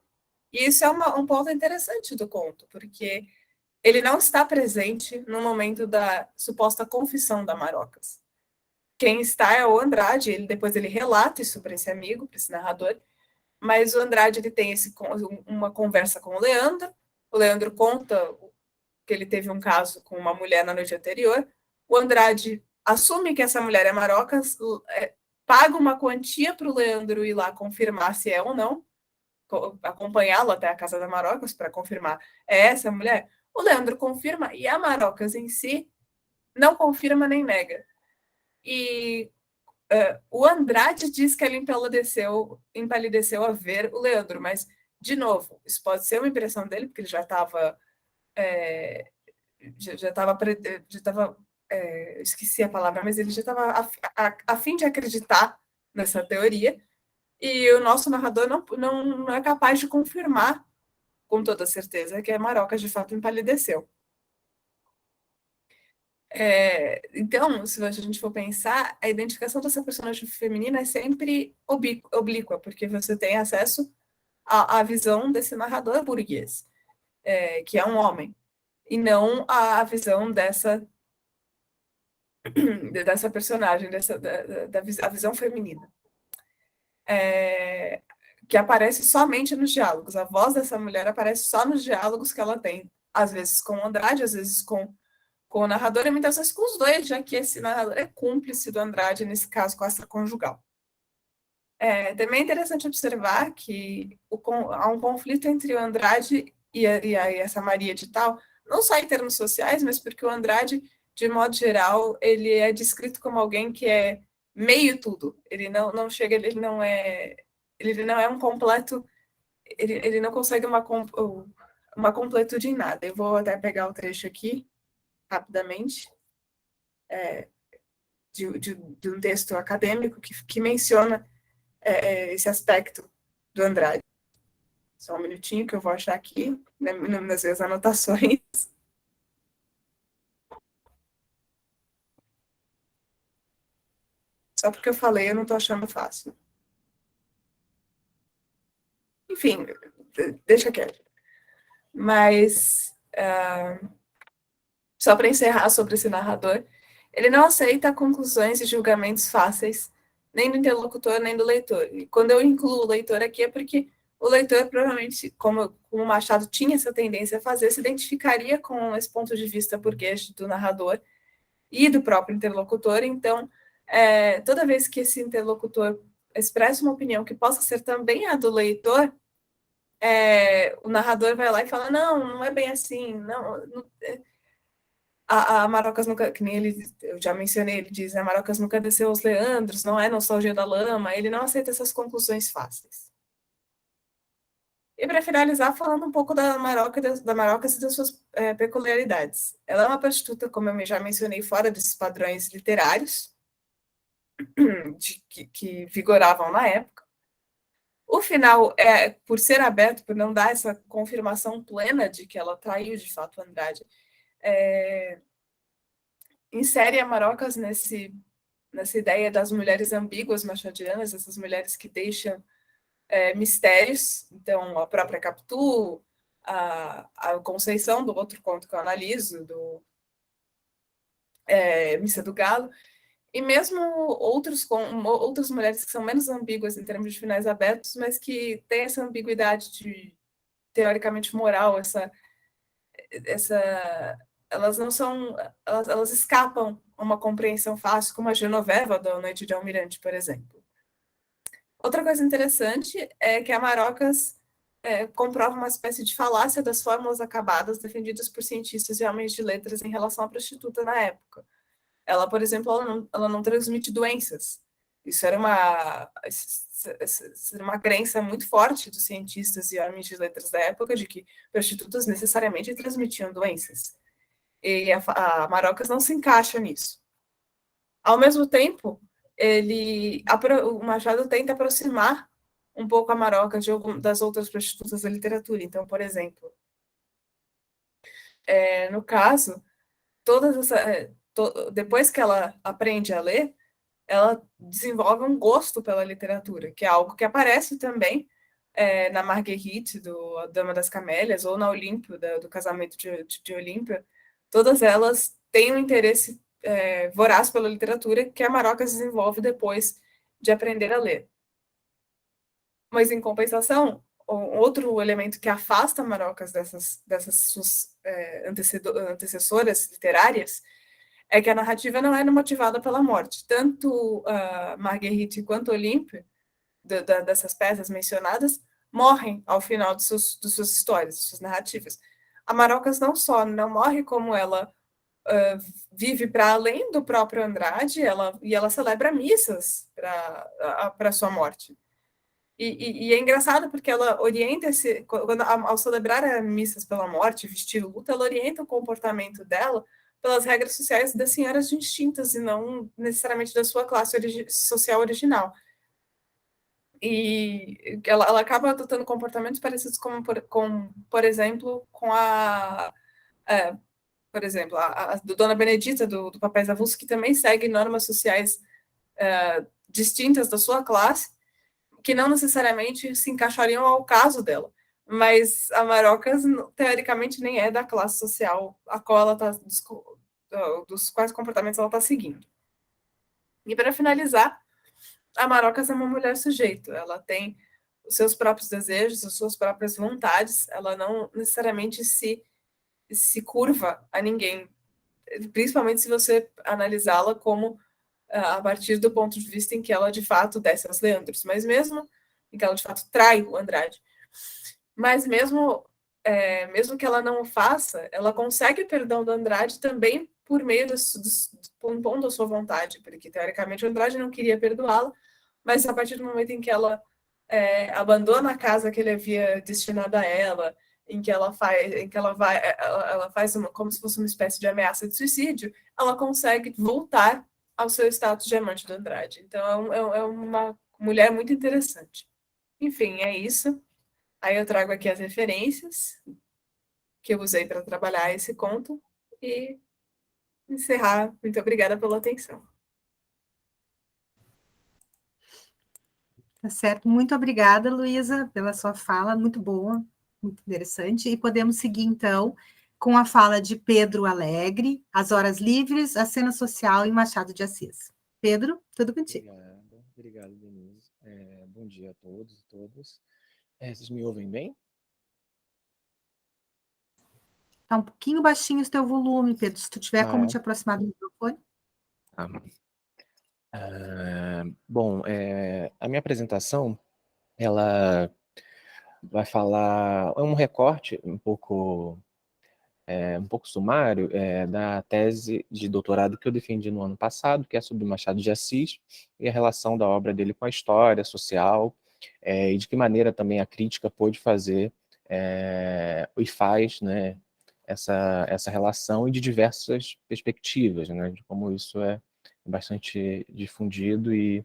E isso é um ponto interessante do conto, porque ele não está presente no momento da suposta confissão da Marocas. Quem está é o Andrade, depois ele relata isso para esse amigo, para esse narrador, mas o Andrade ele tem uma conversa com o Leandro conta que ele teve um caso com uma mulher na noite anterior, o Andrade assume que essa mulher é Marocas, paga uma quantia para o Leandro ir lá confirmar se é ou não, acompanhá-lo até a casa da Marocas para confirmar essa mulher. O Leandro confirma e a Marocas em si não confirma nem nega. E o Andrade diz que ela empalideceu a ver o Leandro, mas, de novo, isso pode ser uma impressão dele, porque ele já estava esqueci a palavra, mas ele já estava a fim de acreditar nessa teoria, e o nosso narrador não é capaz de confirmar com toda certeza que a Marocas de fato empalideceu. Então, se a gente for pensar, a identificação dessa personagem feminina é sempre oblíqua, porque você tem acesso à visão desse narrador burguês, que é um homem, e não à visão dessa personagem, a visão feminina, que aparece somente nos diálogos. A voz dessa mulher aparece só nos diálogos que ela tem, às vezes com o Andrade, às vezes com o narrador, e muitas vezes com os dois, já que esse narrador é cúmplice do Andrade, nesse caso, com a extraconjugal. Também é interessante observar que há um conflito entre o Andrade e essa Maria de Tal, não só em termos sociais, mas porque o Andrade, de modo geral, ele é descrito como alguém que é meio tudo. Ele não chega, ele não é um completo, ele não consegue uma completude em nada. Eu vou até pegar o trecho aqui, rapidamente, de um texto acadêmico que menciona esse aspecto do Andrade. Só um minutinho que eu vou achar aqui, nas minhas anotações. Só porque eu falei, eu não estou achando fácil. Enfim, deixa quieto. Mas, só para encerrar sobre esse narrador, ele não aceita conclusões e julgamentos fáceis, nem do interlocutor, nem do leitor. E quando eu incluo o leitor aqui, é porque o leitor, provavelmente, como o Machado tinha essa tendência a fazer, se identificaria com esse ponto de vista burguês do narrador e do próprio interlocutor. Então, toda vez que esse interlocutor expressa uma opinião que possa ser também a do leitor, o narrador vai lá e fala, não é bem assim, a Marocas nunca, que nem eu já mencionei, ele diz, a Marocas nunca desceu aos Leandros, não é nostalgia da lama, ele não aceita essas conclusões fáceis. E para finalizar, falando um pouco da Marocas e das suas peculiaridades. Ela é uma prostituta, como eu já mencionei, fora desses padrões literários, que vigoravam na época. O final, por ser aberto, por não dar essa confirmação plena de que ela traiu de fato Andrade, insere a Marocas nessa ideia das mulheres ambíguas machadianas, essas mulheres que deixam mistérios. Então, a própria Capitu, a Conceição, do outro conto que eu analiso, do Missa do Galo, e mesmo outras mulheres que são menos ambíguas em termos de finais abertos, mas que têm essa ambiguidade de, teoricamente, moral, elas não são, elas escapam a uma compreensão fácil, como a Genoveva da Noite de Almirante, por exemplo. Outra coisa interessante é que a Marocas comprova uma espécie de falácia das fórmulas acabadas defendidas por cientistas e homens de letras em relação à prostituta na época. Ela, por exemplo, ela não transmite doenças. Isso era uma crença muito forte dos cientistas e homens de letras da época, de que prostitutas necessariamente transmitiam doenças. E a Marocas não se encaixa nisso. Ao mesmo tempo, o Machado tenta aproximar um pouco a Marocas das outras prostitutas da literatura. Então, por exemplo, no caso, depois que ela aprende a ler, ela desenvolve um gosto pela literatura, que é algo que aparece também na Marguerite, A Dama das Camélias, ou na Olímpio, do Casamento de Olímpia. Todas elas têm um interesse voraz pela literatura que a Marocas desenvolve depois de aprender a ler. Mas, em compensação, outro elemento que afasta Marocas dessas suas antecessoras literárias é que a narrativa não é motivada pela morte. Tanto Marguerite quanto Olímpia, dessas peças mencionadas, morrem ao final de suas histórias, de suas narrativas. A Marocas não só não morre, como ela vive para além do próprio Andrade, e ela celebra missas para sua morte. E é engraçado porque ela orienta ao celebrar missas pela morte, vestir luta, ela orienta o comportamento dela pelas regras sociais das senhoras distintas e não necessariamente da sua classe social original. E ela acaba adotando comportamentos parecidos com, por exemplo, com por exemplo, a Dona Benedita, do Papéis Avulsos, que também segue normas sociais distintas da sua classe, que não necessariamente se encaixariam ao caso dela. Mas a Marocas, teoricamente, nem é da classe social a qual ela está, dos quais comportamentos ela está seguindo. E, para finalizar, a Marocas é uma mulher sujeito. Ela tem os seus próprios desejos, as suas próprias vontades. Ela não necessariamente se curva a ninguém, principalmente se você analisá-la como a partir do ponto de vista em que ela de fato desce aos Leandros, mas mesmo em que ela de fato trai o Andrade. Mas mesmo que ela não o faça, ela consegue o perdão do Andrade também por meio impondo a sua vontade, porque teoricamente o Andrade não queria perdoá-la, mas a partir do momento em que ela abandona a casa que ele havia destinado a ela, em que ela faz como se fosse uma espécie de ameaça de suicídio, ela consegue voltar ao seu status de amante do Andrade. Então, é uma mulher muito interessante. Enfim, é isso. Aí eu trago aqui as referências que eu usei para trabalhar esse conto e encerrar. Muito obrigada pela atenção. Tá certo. Muito obrigada, Luísa, pela sua fala, muito boa, muito interessante. E podemos seguir, então, com a fala de Pedro Alegre, As Horas Livres, a Cena Social em Machado de Assis. Pedro, tudo contigo. Obrigado, Denise. Bom dia a todos e todas. Vocês me ouvem bem? Está um pouquinho baixinho o teu volume, Pedro, se tu tiver como te aproximar do microfone. Bom, a minha apresentação, ela vai falar, é um recorte um pouco sumário da tese de doutorado que eu defendi no ano passado, que é sobre Machado de Assis e a relação da obra dele com a história social, e de que maneira também a crítica pôde fazer e faz, né, essa relação e de diversas perspectivas, né, de como isso é bastante difundido e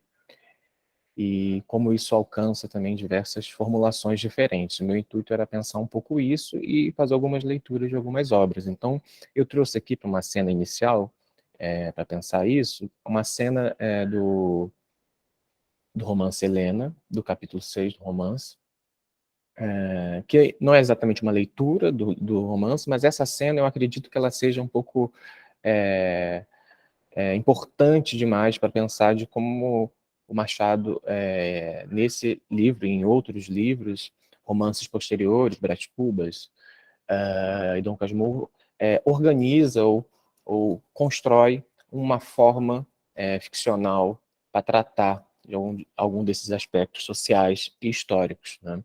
como isso alcança também diversas formulações diferentes. O meu intuito era pensar um pouco isso e fazer algumas leituras de algumas obras. Então, eu trouxe aqui para uma cena inicial, para pensar isso, uma cena do romance Helena, do capítulo 6 do romance, que não é exatamente uma leitura do romance, mas essa cena eu acredito que ela seja um pouco importante demais para pensar de como o Machado, nesse livro e em outros livros, romances posteriores, Brás Cubas e Dom Casmurro, organiza ou constrói uma forma ficcional para tratar de algum desses aspectos sociais e históricos, né?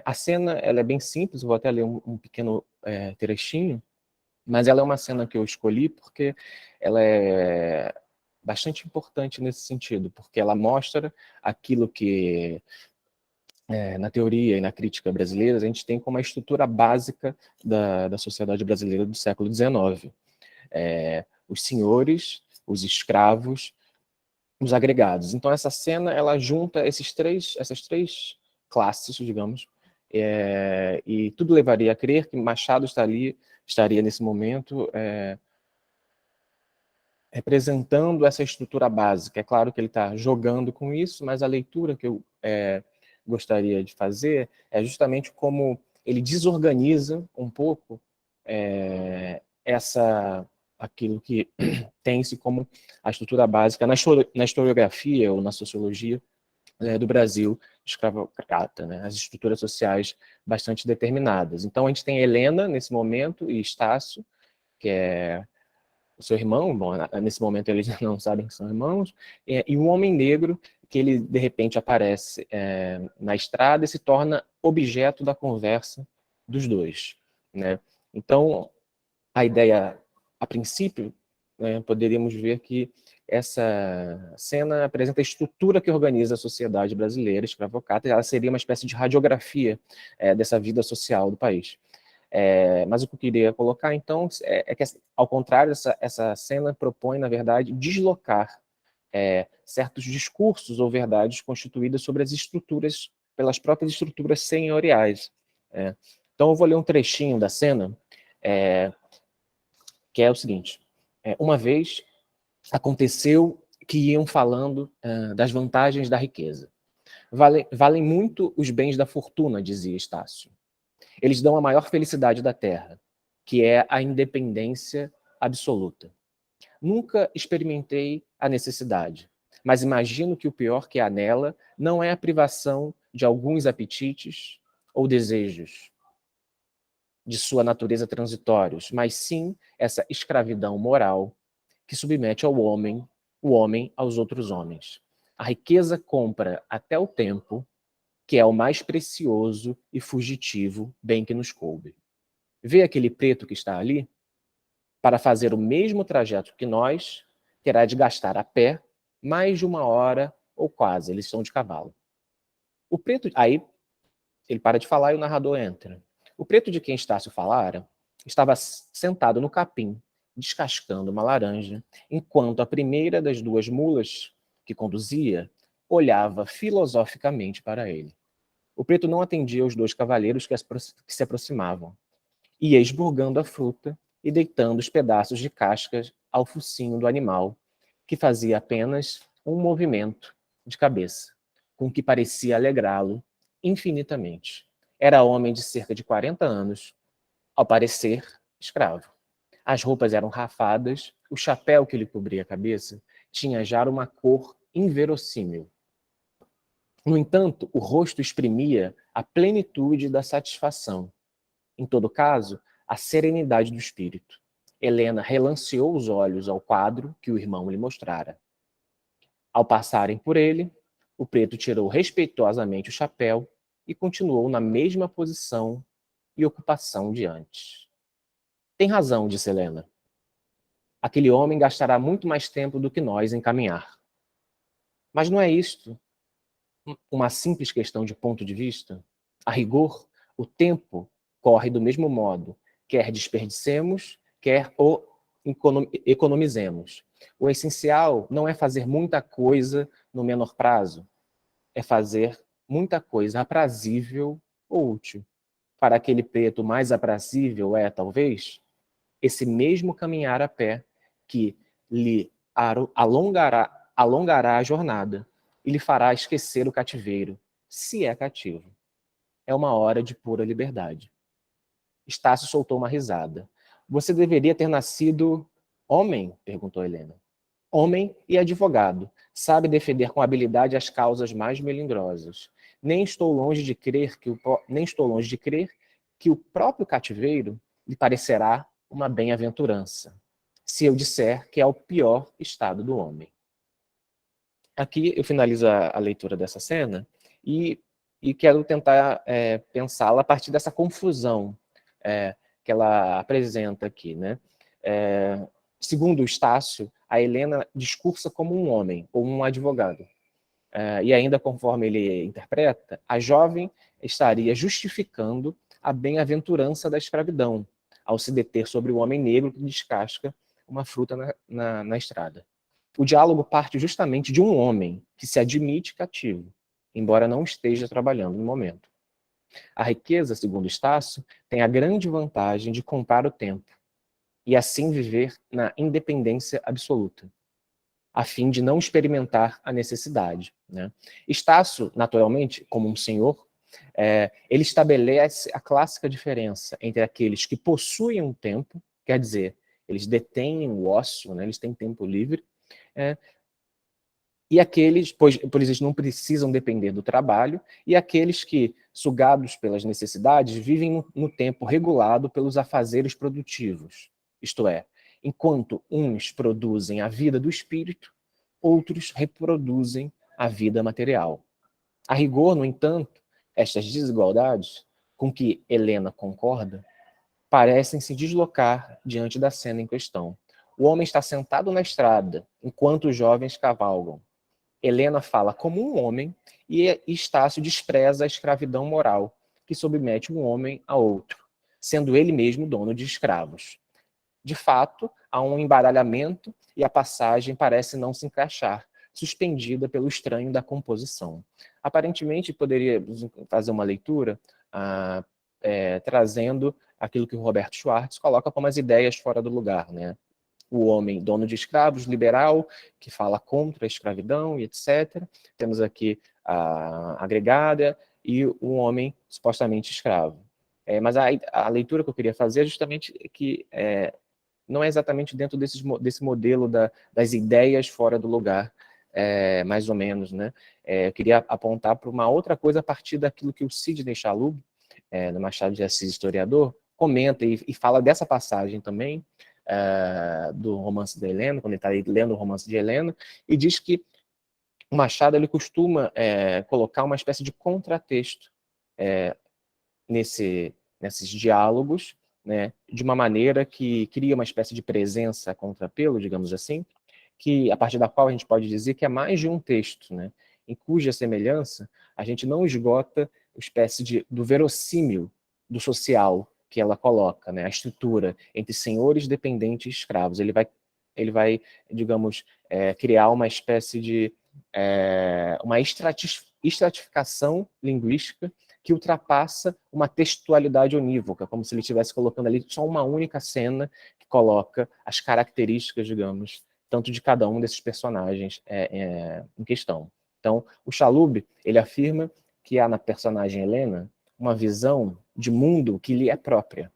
A cena ela é bem simples, vou até ler um pequeno trechinho, mas ela é uma cena que eu escolhi porque ela é bastante importante nesse sentido, porque ela mostra aquilo que, na teoria e na crítica brasileira, a gente tem como a estrutura básica da sociedade brasileira do século XIX. Os senhores, os escravos, os agregados. Então, essa cena, ela junta essas três classes, digamos, e tudo levaria a crer que Machado estaria nesse momento representando essa estrutura básica. É claro que ele está jogando com isso, mas a leitura que eu gostaria de fazer é justamente como ele desorganiza um pouco aquilo que tem-se como a estrutura básica na historiografia ou na sociologia do Brasil escravocrata, né? As estruturas sociais bastante determinadas. Então, a gente tem Helena, nesse momento, e Estácio, que é o seu irmão, bom, nesse momento eles não sabem que são irmãos, e um homem negro que ele, de repente, aparece na estrada e se torna objeto da conversa dos dois, né? Então, a ideia, a princípio, né, poderíamos ver que essa cena apresenta a estrutura que organiza a sociedade brasileira escravocrata, e ela seria uma espécie de radiografia dessa vida social do país. Mas o que eu queria colocar, então, é que, ao contrário, essa cena propõe, na verdade, deslocar certos discursos ou verdades constituídas sobre as estruturas, pelas próprias estruturas senhoriais. Então, eu vou ler um trechinho da cena, que é o seguinte: uma vez aconteceu que iam falando das vantagens da riqueza. Valem muito os bens da fortuna, dizia Estácio. Eles dão a maior felicidade da terra, que é a independência absoluta. Nunca experimentei a necessidade, mas imagino que o pior que há nela não é a privação de alguns apetites ou desejos de sua natureza transitórios, mas sim essa escravidão moral que submete o homem aos outros homens. A riqueza compra até o tempo, que é o mais precioso e fugitivo bem que nos coube. Vê aquele preto que está ali? Para fazer o mesmo trajeto que nós, terá de gastar a pé mais de 1 hora ou quase, eles são de cavalo. O preto, aí ele para de falar e o narrador entra. O preto de quem Estácio falara estava sentado no capim, descascando uma laranja, enquanto a primeira das 2 mulas que conduzia olhava filosoficamente para ele. O preto não atendia aos 2 cavalheiros que se aproximavam. Ia esburgando a fruta e deitando os pedaços de cascas ao focinho do animal, que fazia apenas um movimento de cabeça, com que parecia alegrá-lo infinitamente. Era homem de cerca de 40 anos, ao parecer escravo. As roupas eram rafadas, o chapéu que lhe cobria a cabeça tinha já uma cor inverossímil. No entanto, o rosto exprimia a plenitude da satisfação. Em todo caso, a serenidade do espírito. Helena relanceou os olhos ao quadro que o irmão lhe mostrara. Ao passarem por ele, o preto tirou respeitosamente o chapéu e continuou na mesma posição e ocupação de antes. Tem razão, disse Helena. Aquele homem gastará muito mais tempo do que nós em caminhar. Mas não é isto uma simples questão de ponto de vista? A rigor, o tempo corre do mesmo modo, quer desperdicemos, quer o economizemos. O essencial não é fazer muita coisa no menor prazo, é fazer muita coisa aprazível ou útil. Para aquele preto, mais aprazível é, talvez, esse mesmo caminhar a pé que lhe alongará a jornada e lhe fará esquecer o cativeiro, se é cativo. É uma hora de pura liberdade. Estácio soltou uma risada. Você deveria ter nascido homem? Perguntou Helena. Homem e advogado. Sabe defender com habilidade as causas mais melindrosas. Nem estou longe de crer que o próprio cativeiro lhe parecerá uma bem-aventurança, se eu disser que é o pior estado do homem. Aqui eu finalizo a leitura dessa cena e quero tentar pensá-la a partir dessa confusão que ela apresenta aqui, né? Segundo o Estácio, a Helena discursa como um homem, ou um advogado. E ainda conforme ele interpreta, a jovem estaria justificando a bem-aventurança da escravidão, ao se deter sobre o homem negro que descasca uma fruta na estrada. O diálogo parte justamente de um homem que se admite cativo, embora não esteja trabalhando no momento. A riqueza, segundo Estácio, tem a grande vantagem de comprar o tempo e assim viver na independência absoluta, a fim de não experimentar a necessidade, né? Estácio, naturalmente, como um senhor, ele estabelece a clássica diferença entre aqueles que possuem um tempo, quer dizer, eles detêm o ócio, né? Eles têm tempo livre, e aqueles, pois eles não precisam depender do trabalho, e aqueles que, sugados pelas necessidades, vivem no tempo regulado pelos afazeres produtivos, isto é, enquanto uns produzem a vida do espírito, outros reproduzem a vida material. A rigor, no entanto, estas desigualdades, com que Helena concorda, parecem se deslocar diante da cena em questão. O homem está sentado na estrada, enquanto os jovens cavalgam. Helena fala como um homem e Estácio despreza a escravidão moral que submete um homem a outro, sendo ele mesmo dono de escravos. De fato, há um embaralhamento e a passagem parece não se encaixar, suspendida pelo estranho da composição. Aparentemente, poderíamos fazer uma leitura trazendo aquilo que o Roberto Schwartz coloca como as ideias fora do lugar, né? O homem dono de escravos, liberal, que fala contra a escravidão e etc. Temos aqui a agregada e o homem supostamente escravo. Mas a leitura que eu queria fazer é justamente que não é exatamente dentro desse modelo das ideias fora do lugar, mais ou menos, né? Eu queria apontar para uma outra coisa a partir daquilo que o Sidney Chalub, no Machado de Assis, historiador, comenta e fala dessa passagem também, do romance de Helena, quando ele está lendo o romance de Helena, e diz que o Machado ele costuma colocar uma espécie de contratexto nesses diálogos, né, de uma maneira que cria uma espécie de presença contrapelo, digamos assim, que a partir da qual a gente pode dizer que é mais de um texto, né, em cuja semelhança a gente não esgota a espécie do verossímil do social que ela coloca, né, a estrutura entre senhores, dependentes e escravos. Ele vai, digamos, criar uma espécie de uma estratificação linguística que ultrapassa uma textualidade unívoca, como se ele estivesse colocando ali só uma única cena que coloca as características, digamos, tanto de cada um desses personagens em questão. Então, o Chalub, ele afirma que há na personagem Helena uma visão de mundo que lhe é própria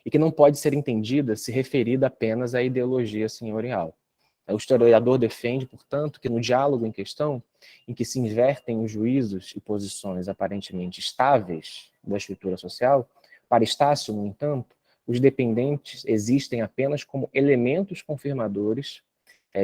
e que não pode ser entendida se referida apenas à ideologia senhorial. O historiador defende, portanto, que no diálogo em questão, em que se invertem os juízos e posições aparentemente estáveis da estrutura social, para Estácio, no entanto, os dependentes existem apenas como elementos confirmadores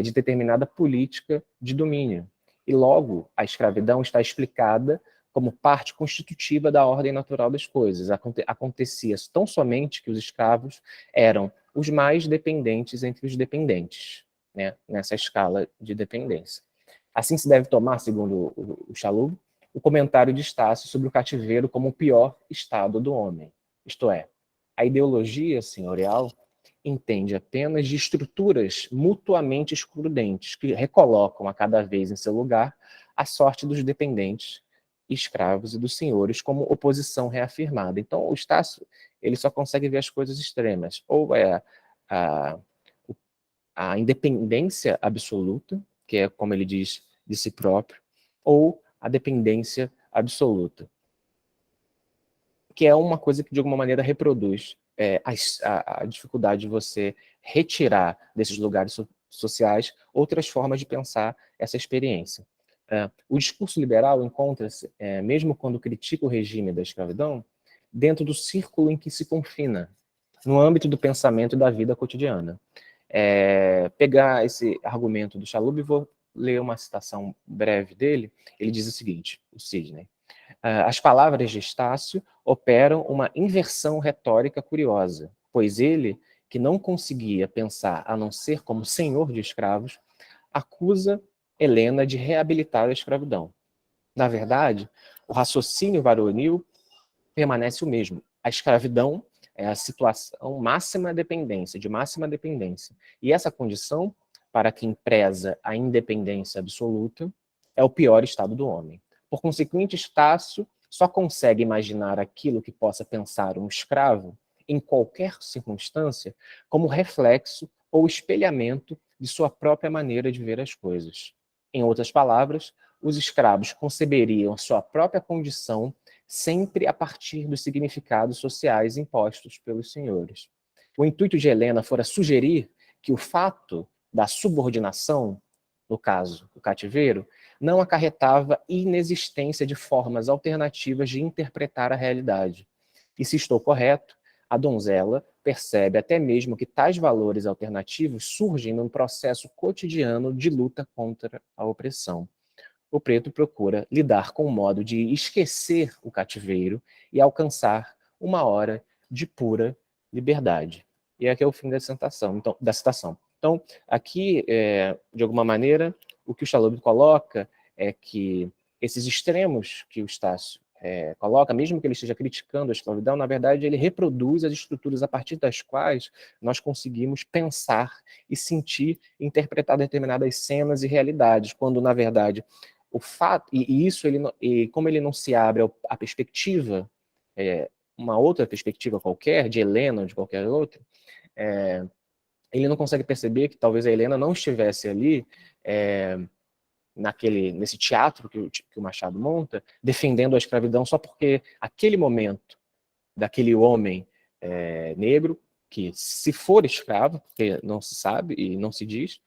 de determinada política de domínio. E logo, a escravidão está explicada como parte constitutiva da ordem natural das coisas. Acontecia tão somente que os escravos eram os mais dependentes entre os dependentes, né, nessa escala de dependência. Assim se deve tomar, segundo o Chalub, o comentário de Estácio sobre o cativeiro como o pior estado do homem. Isto é, a ideologia senhorial entende apenas de estruturas mutuamente excludentes, que recolocam a cada vez em seu lugar a sorte dos dependentes, escravos e dos senhores como oposição reafirmada. Então, o Estácio, ele só consegue ver as coisas extremas, ou é a independência absoluta, que é, como ele diz, de si próprio, ou a dependência absoluta, que é uma coisa que, de alguma maneira, reproduz a dificuldade de você retirar desses lugares sociais outras formas de pensar essa experiência. O discurso liberal encontra-se, mesmo quando critica o regime da escravidão, dentro do círculo em que se confina, no âmbito do pensamento e da vida cotidiana. Pegar esse argumento do Chalub, vou ler uma citação breve dele. Ele diz o seguinte, o Sidney: as palavras de Estácio operam uma inversão retórica curiosa, pois ele, que não conseguia pensar a não ser como senhor de escravos, acusa Helena de reabilitar a escravidão. Na verdade, o raciocínio varonil permanece o mesmo. A escravidão é a situação de máxima dependência. E essa condição, para quem preza a independência absoluta, é o pior estado do homem. Por consequente, Estácio só consegue imaginar aquilo que possa pensar um escravo, em qualquer circunstância, como reflexo ou espelhamento de sua própria maneira de ver as coisas. Em outras palavras, os escravos conceberiam sua própria condição sempre a partir dos significados sociais impostos pelos senhores. O intuito de Helena fora sugerir que o fato da subordinação, no caso, o cativeiro, não acarretava inexistência de formas alternativas de interpretar a realidade. E se estou correto, a donzela percebe até mesmo que tais valores alternativos surgem num processo cotidiano de luta contra a opressão. O preto procura lidar com o modo de esquecer o cativeiro e alcançar uma hora de pura liberdade. E aqui é o fim da citação. Então, aqui, de alguma maneira, o que o Chalub coloca é que esses extremos que o Estácio coloca, mesmo que ele esteja criticando a escravidão, na verdade ele reproduz as estruturas a partir das quais nós conseguimos pensar e sentir, interpretar determinadas cenas e realidades, quando na verdade o fato, como ele não se abre à perspectiva, uma outra perspectiva qualquer, de Helena ou de qualquer outra, ele não consegue perceber que talvez a Helena não estivesse ali nesse teatro que o Machado monta, defendendo a escravidão só porque aquele momento daquele homem negro, que se for escravo, porque não se sabe e não se diz,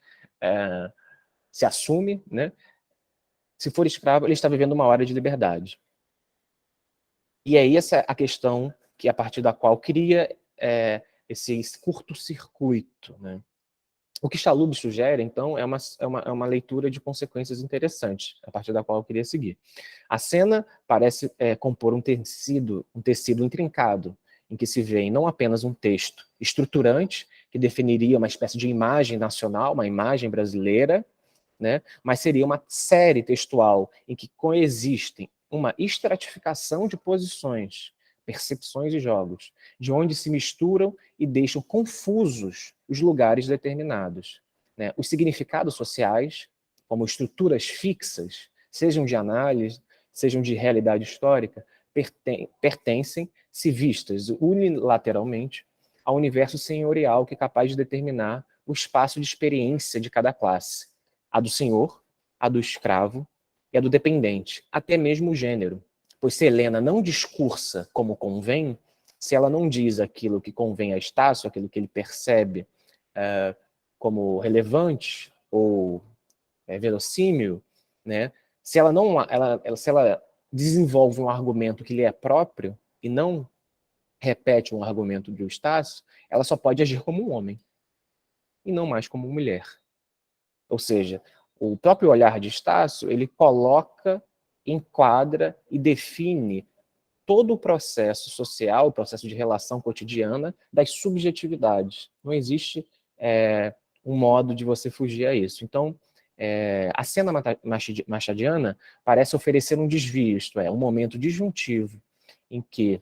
se assume, né? Se for escravo, ele está vivendo uma hora de liberdade. E é essa a questão que, a partir da qual cria esse curto-circuito, né? O que Chalub sugere, então, é uma leitura de consequências interessantes, a partir da qual eu queria seguir. A cena parece compor um tecido intrincado, em que se vê não apenas um texto estruturante, que definiria uma espécie de imagem nacional, uma imagem brasileira, né? Mas seria uma série textual em que coexistem uma estratificação de posições, percepções e jogos, de onde se misturam e deixam confusos os lugares determinados, né? Os significados sociais, como estruturas fixas, sejam de análise, sejam de realidade histórica, pertencem, se vistas unilateralmente, ao universo senhorial que é capaz de determinar o espaço de experiência de cada classe, a do senhor, a do escravo e a do dependente, até mesmo o gênero. Pois se Helena não discursa como convém, se ela não diz aquilo que convém a Estácio, aquilo que ele percebe como relevante ou verossímil, né? Se ela desenvolve um argumento que lhe é próprio e não repete um argumento de Estácio, ela só pode agir como um homem e não mais como uma mulher. Ou seja, o próprio olhar de Estácio, ele coloca, enquadra e define todo o processo social, o processo de relação cotidiana das subjetividades. Não existe um modo de você fugir a isso. Então, a cena machadiana parece oferecer um desvio, isto é, um momento disjuntivo em que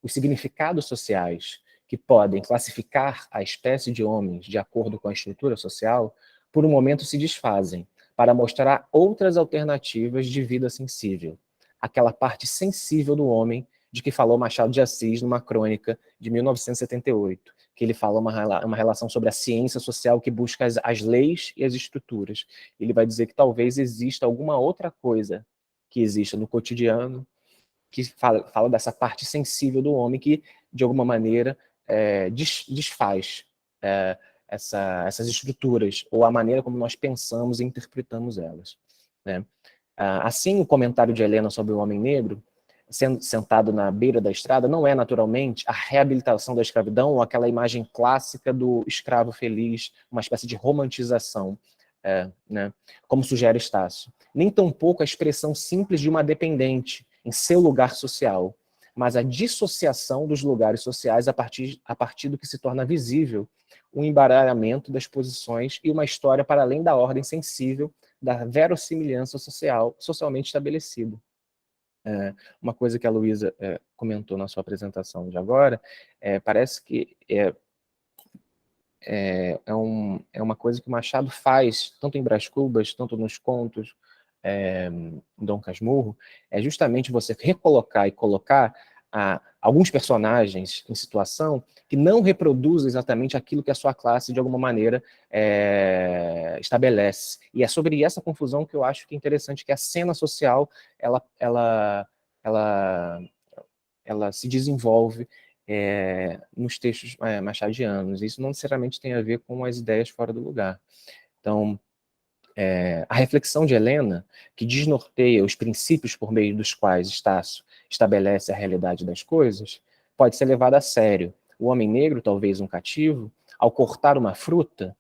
os significados sociais que podem classificar a espécie de homens de acordo com a estrutura social, por um momento se desfazem, para mostrar outras alternativas de vida sensível. Aquela parte sensível do homem de que falou Machado de Assis numa crônica de 1978, que ele fala uma relação sobre a ciência social que busca as leis e as estruturas. Ele vai dizer que talvez exista alguma outra coisa que exista no cotidiano, que fala dessa parte sensível do homem que, de alguma maneira, desfaz essas estruturas, ou a maneira como nós pensamos e interpretamos elas, né? Assim, o comentário de Helena sobre o homem negro, sentado na beira da estrada, não é naturalmente a reabilitação da escravidão ou aquela imagem clássica do escravo feliz, uma espécie de romantização, né, como sugere Estácio. Nem tampouco a expressão simples de uma dependente em seu lugar social, mas a dissociação dos lugares sociais a partir do que se torna visível o embaralhamento das posições e uma história para além da ordem sensível da verossimilhança socialmente estabelecida. Uma coisa que a Luísa comentou na sua apresentação de agora, parece que é uma coisa que o Machado faz, tanto em Brás Cubas, tanto nos contos, em Dom Casmurro, é justamente você recolocar e colocar alguns personagens em situação que não reproduzem exatamente aquilo que a sua classe, de alguma maneira, estabelece. E é sobre essa confusão que eu acho que é interessante, que a cena social, ela se desenvolve nos textos machadianos. Isso não necessariamente tem a ver com as ideias fora do lugar. Então, a reflexão de Helena, que desnorteia os princípios por meio dos quais Estácio estabelece a realidade das coisas, pode ser levada a sério. O homem negro, talvez um cativo, ao cortar uma fruta,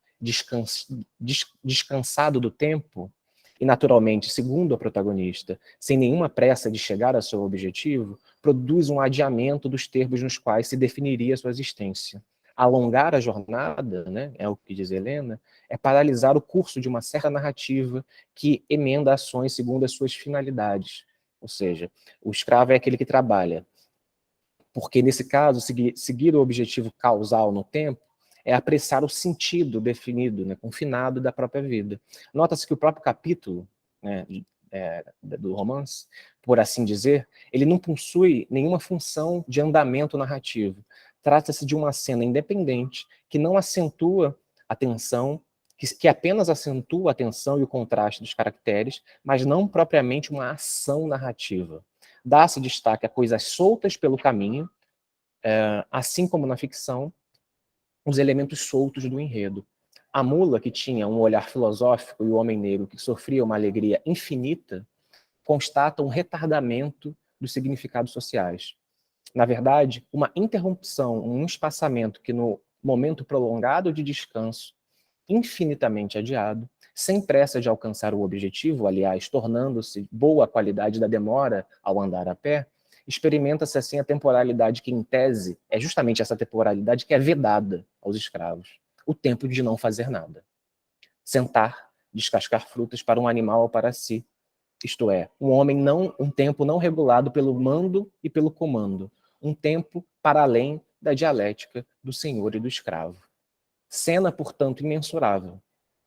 descansado do tempo, e naturalmente, segundo a protagonista, sem nenhuma pressa de chegar ao seu objetivo, produz um adiamento dos termos nos quais se definiria a sua existência. Alongar a jornada, né, é o que diz Helena, é paralisar o curso de uma certa narrativa que emenda ações segundo as suas finalidades. Ou seja, o escravo é aquele que trabalha, porque nesse caso, seguir o objetivo causal no tempo é apressar o sentido definido, né, confinado da própria vida. Nota-se que o próprio capítulo, né, do romance, por assim dizer, ele não possui nenhuma função de andamento narrativo. Trata-se de uma cena independente que não acentua a tensão, que apenas acentua a tensão e o contraste dos caracteres, mas não propriamente uma ação narrativa. Dá-se destaque a coisas soltas pelo caminho, assim como na ficção, os elementos soltos do enredo. A mula, que tinha um olhar filosófico, e o homem negro, que sofria uma alegria infinita, constatam um retardamento dos significados sociais. Na verdade, uma interrupção, um espaçamento que no momento prolongado de descanso, infinitamente adiado, sem pressa de alcançar o objetivo, aliás, tornando-se boa a qualidade da demora ao andar a pé, experimenta-se assim a temporalidade que, em tese, é justamente essa temporalidade que é vedada aos escravos, o tempo de não fazer nada. Sentar, descascar frutas para um animal ou para si, isto é, um tempo não regulado pelo mando e pelo comando, um tempo para além da dialética do senhor e do escravo. Cena, portanto, imensurável,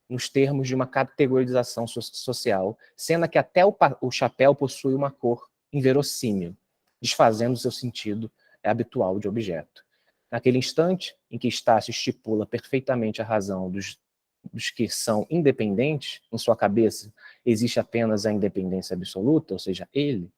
nos termos de uma categorização social, cena que até o chapéu possui uma cor inverossímil, desfazendo seu sentido habitual de objeto. Naquele instante em que Estácio estipula perfeitamente a razão dos que são independentes, em sua cabeça existe apenas a independência absoluta, ou seja, ele,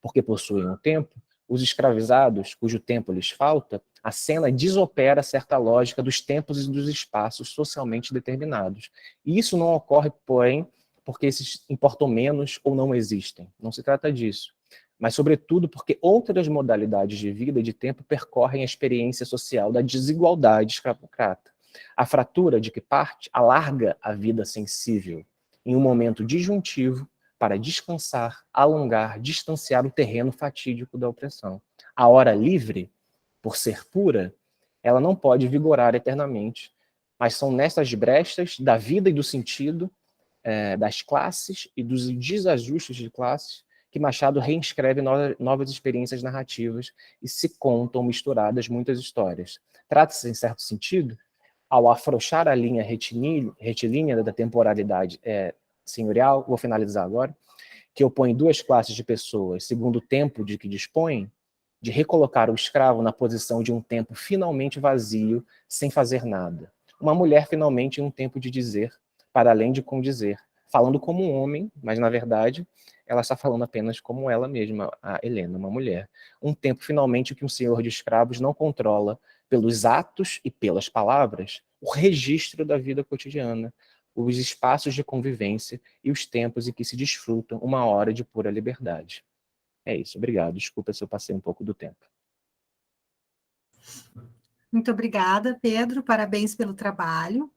porque possuem um tempo, os escravizados, cujo tempo lhes falta, a cena desopera certa lógica dos tempos e dos espaços socialmente determinados. E isso não ocorre, porém, porque esses importam menos ou não existem. Não se trata disso. Mas, sobretudo, porque outras modalidades de vida e de tempo percorrem a experiência social da desigualdade escravocrata. A fratura de que parte alarga a vida sensível em um momento disjuntivo para descansar, alongar, distanciar o terreno fatídico da opressão. A hora livre, por ser pura, ela não pode vigorar eternamente, mas são nessas brechas da vida e do sentido, das classes e dos desajustes de classes, que Machado reinscreve novas experiências narrativas e se contam misturadas muitas histórias. Trata-se, em certo sentido, ao afrouxar a linha retilínea da temporalidade senhorial, vou finalizar agora, que opõe duas classes de pessoas segundo o tempo de que dispõem, de recolocar o escravo na posição de um tempo finalmente vazio, sem fazer nada. Uma mulher finalmente em um tempo de dizer, para além de condizer, falando como um homem, mas na verdade ela está falando apenas como ela mesma, a Helena, uma mulher. Um tempo finalmente que um senhor de escravos não controla, pelos atos e pelas palavras, o registro da vida cotidiana, os espaços de convivência e os tempos em que se desfrutam uma hora de pura liberdade. É isso, obrigado. Desculpa se eu passei um pouco do tempo. Muito obrigada, Pedro, parabéns pelo trabalho.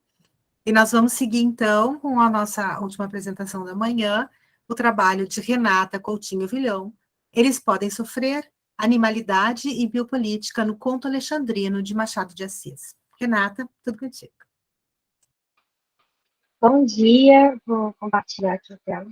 E nós vamos seguir, então, com a nossa última apresentação da manhã, o trabalho de Renata Coutinho Vilhão. Eles podem sofrer animalidade e biopolítica no conto alexandrino de Machado de Assis. Renata, tudo contigo. Bom dia, vou compartilhar aqui a tela.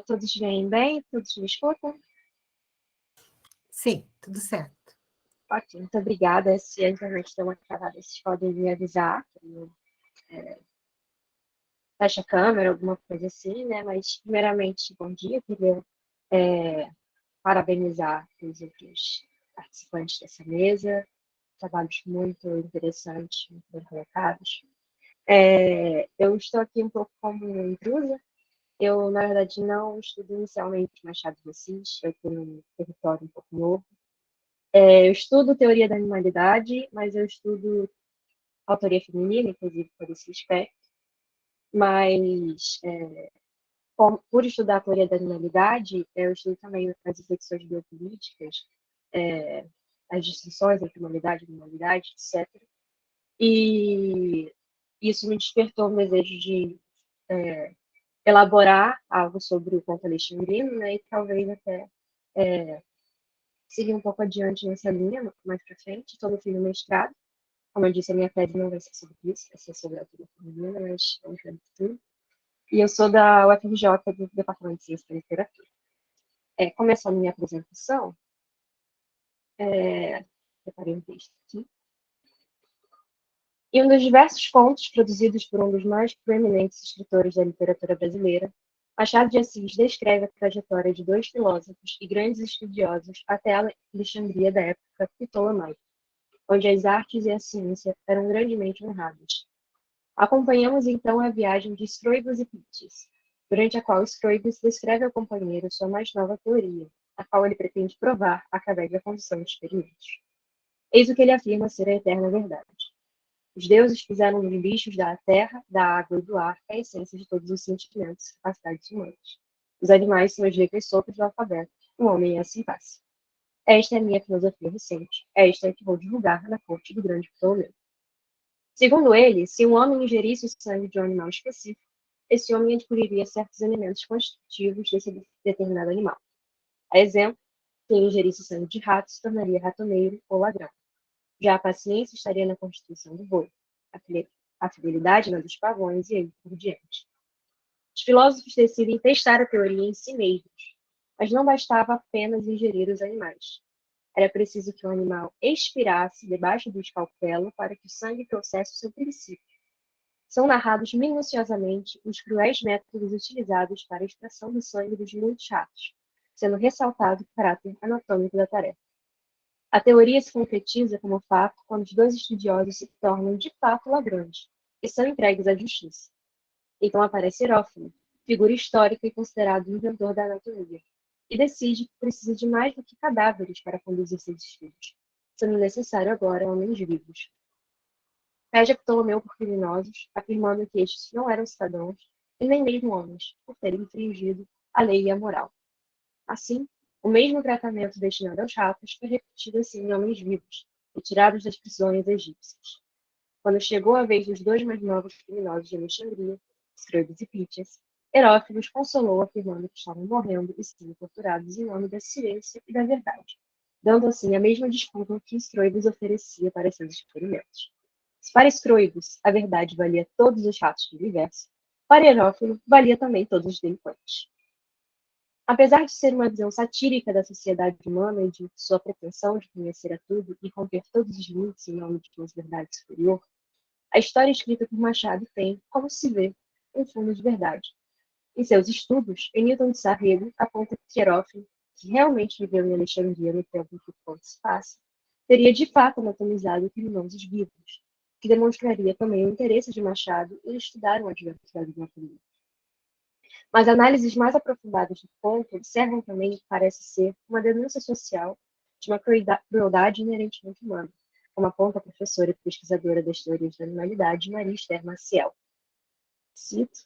Todos veem bem? Todos me escutam? Sim, tudo certo. Ok, muito obrigada. Se a internet deu uma travada, vocês podem me avisar. Fecha a câmera, alguma coisa assim, né? Mas, primeiramente, bom dia. Eu queria parabenizar os outros participantes dessa mesa. Trabalhos muito interessantes, muito bem colocados. Eu estou aqui um pouco como intrusa. Eu, na verdade, não estudo inicialmente Machado de Assis, eu tenho um território um pouco novo. Eu estudo teoria da animalidade, mas eu estudo autoria feminina, inclusive por esse aspecto. Mas, por estudar a teoria da animalidade, eu estudo também as reflexões biopolíticas, as distinções entre humanidade e animalidade, etc. E isso me despertou o desejo de elaborar algo sobre o conto alexandrino, né, e talvez até seguir um pouco adiante nessa linha, mais para frente. Estou no fim do mestrado. Como eu disse, a minha tese não vai ser sobre isso, vai ser sobre a autoria feminina, mas vamos ver no futuro. E eu sou da UFRJ, do Departamento de Ciência da Literatura. Começando minha apresentação, preparei um texto aqui. Em um dos diversos contos produzidos por um dos mais proeminentes escritores da literatura brasileira, Machado de Assis descreve a trajetória de dois filósofos e grandes estudiosos até a Alexandria da época ptolomaica, onde as artes e a ciência eram grandemente honradas. Acompanhamos então a viagem de Stroivus e Pítias, durante a qual Stroivus descreve ao companheiro sua mais nova teoria, a qual ele pretende provar através da condução de experimentos. Eis o que ele afirma ser a eterna verdade. Os deuses fizeram dos bichos da terra, da água e do ar a essência de todos os sentimentos e capacidades humanas. Os animais são as letras soltas do alfabeto, o homem é a sintaxe. Esta é a minha filosofia recente, esta é a que vou divulgar na corte do grande Ptolomeu. Segundo ele, se um homem ingerisse o sangue de um animal específico, esse homem adquiriria certos elementos constitutivos desse determinado animal. A exemplo, quem ingerisse o sangue de rato se tornaria ratoneiro ou ladrão. Já a paciência estaria na constituição do boi, a fidelidade na dos pavões e aí por diante. Os filósofos decidem testar a teoria em si mesmos, mas não bastava apenas ingerir os animais. Era preciso que o animal expirasse debaixo do escalpelo para que o sangue trouxesse o seu princípio. São narrados minuciosamente os cruéis métodos utilizados para a extração do sangue dos muitos ratos, sendo ressaltado o caráter anatômico da tarefa. A teoria se concretiza como fato quando os dois estudiosos se tornam de fato ladrões e são entregues à justiça. Então aparece Herófilo, figura histórica e considerado o inventor da anatomia, e decide que precisa de mais do que cadáveres para conduzir seus estudos, sendo necessário agora homens vivos. Pede a Ptolomeu por criminosos, afirmando que estes não eram cidadãos e nem mesmo homens, por terem infringido a lei e a moral. Assim, o mesmo tratamento destinado aos ratos foi repetido assim em homens vivos, retirados das prisões egípcias. Quando chegou a vez dos dois mais novos criminosos de Alexandria, Stroivus e Pítias, Herófilo os consolou afirmando que estavam morrendo e sendo torturados em nome da ciência e da verdade, dando assim a mesma desculpa que Stroivus oferecia para seus experimentos. Se para Escroibus a verdade valia todos os fatos do universo, para Herófilo valia também todos os delinquentes. Apesar de ser uma visão satírica da sociedade humana e de sua pretensão de conhecer a tudo e romper todos os limites em nome de uma verdade superior, a história escrita por Machado tem, como se vê, um fundo de verdade. Em seus estudos, Newton de Sarrego aponta que Herófilo, que realmente viveu em Alexandria no tempo em que o conto se passa, teria de fato anatomizado criminosos vivos, que demonstraria também o interesse de Machado em estudar um adversário de Napoleão. Mas análises mais aprofundadas do conto observam também que parece ser uma denúncia social de uma crueldade inerentemente humana, como aponta a professora e pesquisadora das teorias da animalidade Maria Esther Maciel. Cito: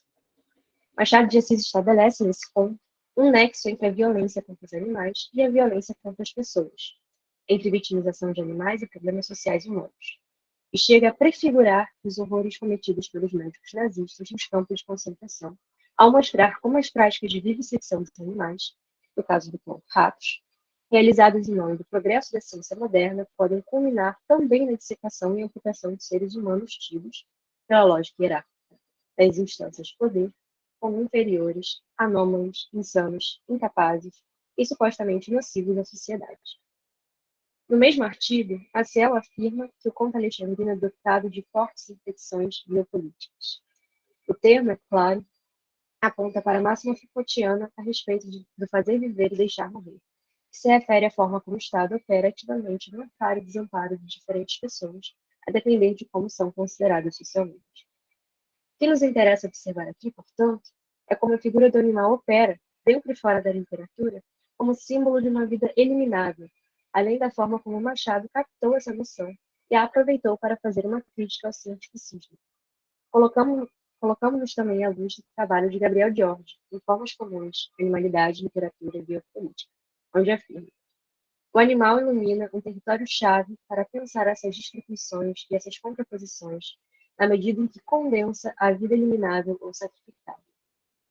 Machado de Assis estabelece nesse conto um nexo entre a violência contra os animais e a violência contra as pessoas, entre vitimização de animais e problemas sociais humanos, e chega a prefigurar os horrores cometidos pelos médicos nazistas nos campos de concentração, ao mostrar como as práticas de vivisecção dos animais, no caso do conto Ratos, realizadas em nome do progresso da ciência moderna, podem culminar também na dissecação e amputação de seres humanos tidos, pela lógica hierárquica, das instâncias de poder, como inferiores, anômalos, insanos, incapazes e supostamente nocivos à sociedade. No mesmo artigo, Maciel afirma que o conto alexandrino é dotado de fortes inflexões biopolíticas. O termo, é claro, aponta para a máxima Foucaultiana a respeito do fazer viver e deixar morrer, que se refere à forma como o Estado opera ativamente no amparo e desamparo de diferentes pessoas, a depender de como são consideradas socialmente. O que nos interessa observar aqui, portanto, é como a figura do animal opera, dentro e fora da literatura, como símbolo de uma vida eliminável, além da forma como Machado captou essa noção e a aproveitou para fazer uma crítica ao cientificismo. Colocamos-nos também à luz do trabalho de Gabriel Jorge, em Formas Comuns, Animalidade, Literatura e Biopolítica, onde afirma: o animal ilumina um território-chave para pensar essas distribuições e essas contraposições, na medida em que condensa a vida eliminável ou sacrificável.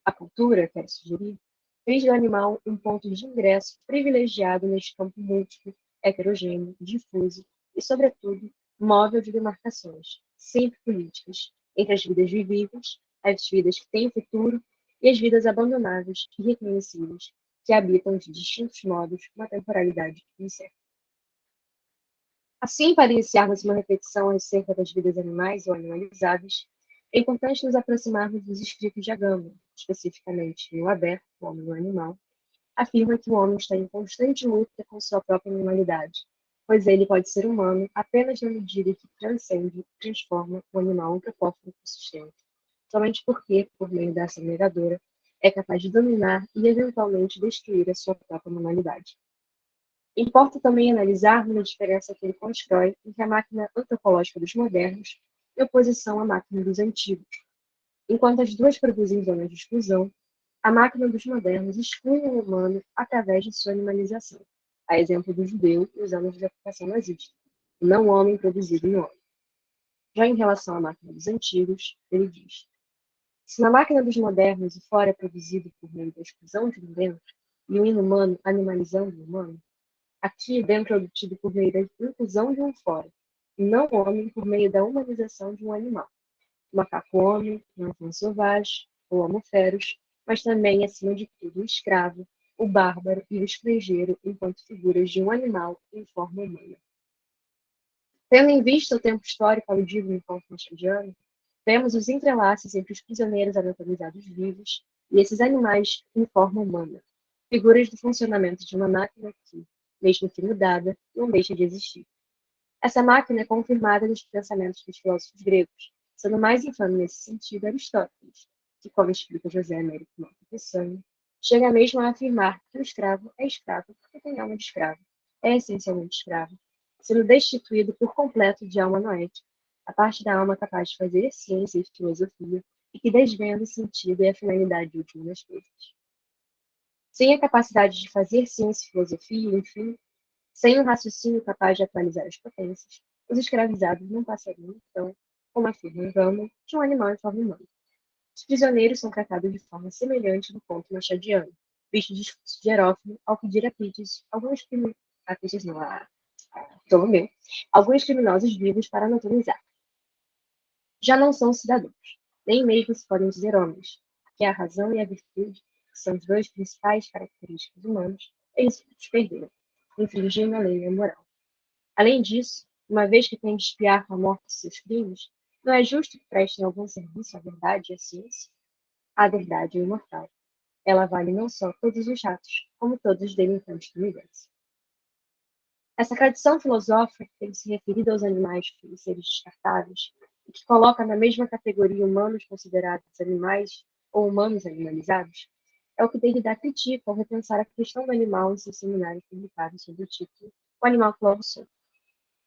A cultura, quero sugerir, fez do animal um ponto de ingresso privilegiado neste campo múltiplo, heterogêneo, difuso e, sobretudo, móvel de demarcações, sempre políticas, entre as vidas vivíveis, as vidas que têm futuro e as vidas abandonáveis e reconhecíveis, que habitam de distintos modos uma temporalidade incerta. Assim, para iniciarmos uma reflexão acerca das vidas animais ou animalizáveis, é importante nos aproximarmos dos escritos de Agamben, especificamente no Aberto, o Homem e o Animal, afirma que o homem está em constante luta com sua própria animalidade, pois ele pode ser humano apenas na medida que transcende e transforma o animal antropófago que sustenta, somente porque, por meio dessa negadora, é capaz de dominar e eventualmente destruir a sua própria humanidade. Importa também analisarmos a diferença que ele constrói entre a máquina antropológica dos modernos em oposição à máquina dos antigos. Enquanto as duas produzem zonas de exclusão, a máquina dos modernos exclui o humano através de sua animalização, a exemplo do judeu nos anos de ocupação nazista, o não-homem produzido no homem. Já em relação à máquina dos antigos, ele diz: se na máquina dos modernos o fora é produzido por meio da exclusão de um dentro e o inumano animalizando o humano, aqui dentro é obtido por meio da inclusão de um fora, e não o homem por meio da humanização de um animal. O macaco-homem, o enfant sauvage, o homo feros, mas também, acima de tudo, o escravo, o bárbaro e o estrangeiro enquanto figuras de um animal em forma humana. Tendo em vista o tempo histórico aludido no conto machadiano, vemos os entrelaços entre os prisioneiros anatomizados vivos e esses animais em forma humana, figuras do funcionamento de uma máquina que, mesmo que mudada, não deixa de existir. Essa máquina é confirmada nos pensamentos dos filósofos gregos, sendo mais infame nesse sentido Aristóteles, que, como explica José Américo Malta Peçanha, chega mesmo a afirmar que o escravo é escravo porque tem alma de escravo, é essencialmente escravo, sendo destituído por completo de alma noética, a parte da alma capaz de fazer ciência e filosofia e que desvenda o sentido e a finalidade última das coisas. Sem a capacidade de fazer ciência e filosofia, enfim, sem um raciocínio capaz de atualizar as potências, os escravizados não passariam, então, como afirma Gama, de um animal em forma humana. Os prisioneiros são tratados de forma semelhante no conto machadiano, visto o discurso de Herófilo ao pedir a Pitis alguns criminosos vivos para anatomizar. Já não são cidadãos, nem mesmo se podem dizer homens, porque a razão e a virtude, que são os dois principais características humanas, eles os perderam, infringindo a lei e a moral. Além disso, uma vez que têm de expiar com a morte de seus crimes, não é justo que prestem algum serviço à verdade e à ciência? A verdade é imortal. Ela vale não só todos os ratos, como todos os delinquentes do universo. Essa tradição filosófica que tem se referido aos animais como seres descartáveis e que coloca na mesma categoria humanos considerados animais ou humanos animalizados, é o que Derrida critica ao repensar a questão do animal em seu seminário publicado sob o título O Animal que Logo Sou.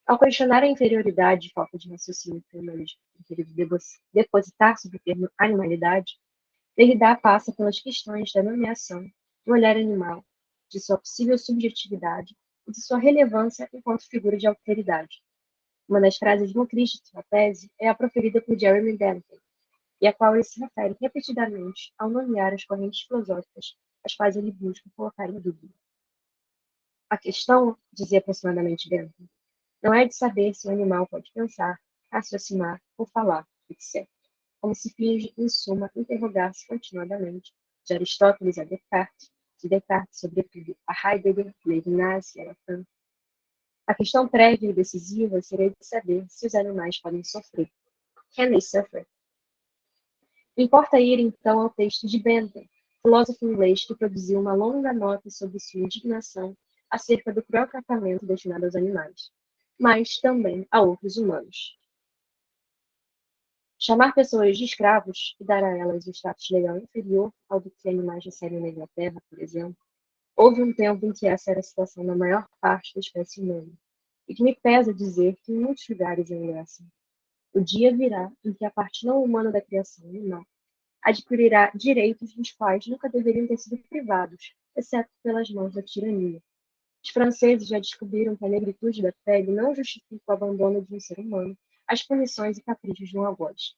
Ao questionar a inferioridade e falta de raciocínio que o humanismo tem querido depositar sobre o termo animalidade, Derrida passa pelas questões da nomeação do olhar animal, de sua possível subjetividade e de sua relevância enquanto figura de alteridade. Uma das frases nutridas de sua tese é a proferida por Jeremy Bentham, e a qual ele se refere repetidamente ao nomear as correntes filosóficas as quais ele busca colocar em dúvida. A questão, dizia aproximadamente Bentham, não é de saber se o animal pode pensar, raciocinar ou falar, etc. Como se finge, em suma, interrogar-se continuadamente, de Aristóteles a Descartes, de Descartes, sobretudo, a Heidegger, Levinas e a Lacan. A questão prévia e decisiva seria de saber se os animais podem sofrer. Can they suffer? Importa ir, então, ao texto de Bentham, filósofo inglês que produziu uma longa nota sobre sua indignação acerca do cruel tratamento destinado aos animais, mas também a outros humanos. Chamar pessoas de escravos e dar a elas o status legal inferior ao do que animais recebem na Inglaterra, por exemplo, houve um tempo em que essa era a situação da maior parte da espécie humana, e que me pesa dizer que em muitos lugares ainda é assim. O dia virá em que a parte não humana da criação animal adquirirá direitos dos quais nunca deveriam ter sido privados, exceto pelas mãos da tirania. Os franceses já descobriram que a negritude da pele não justifica o abandono de um ser humano às punições e caprichos de um algoz.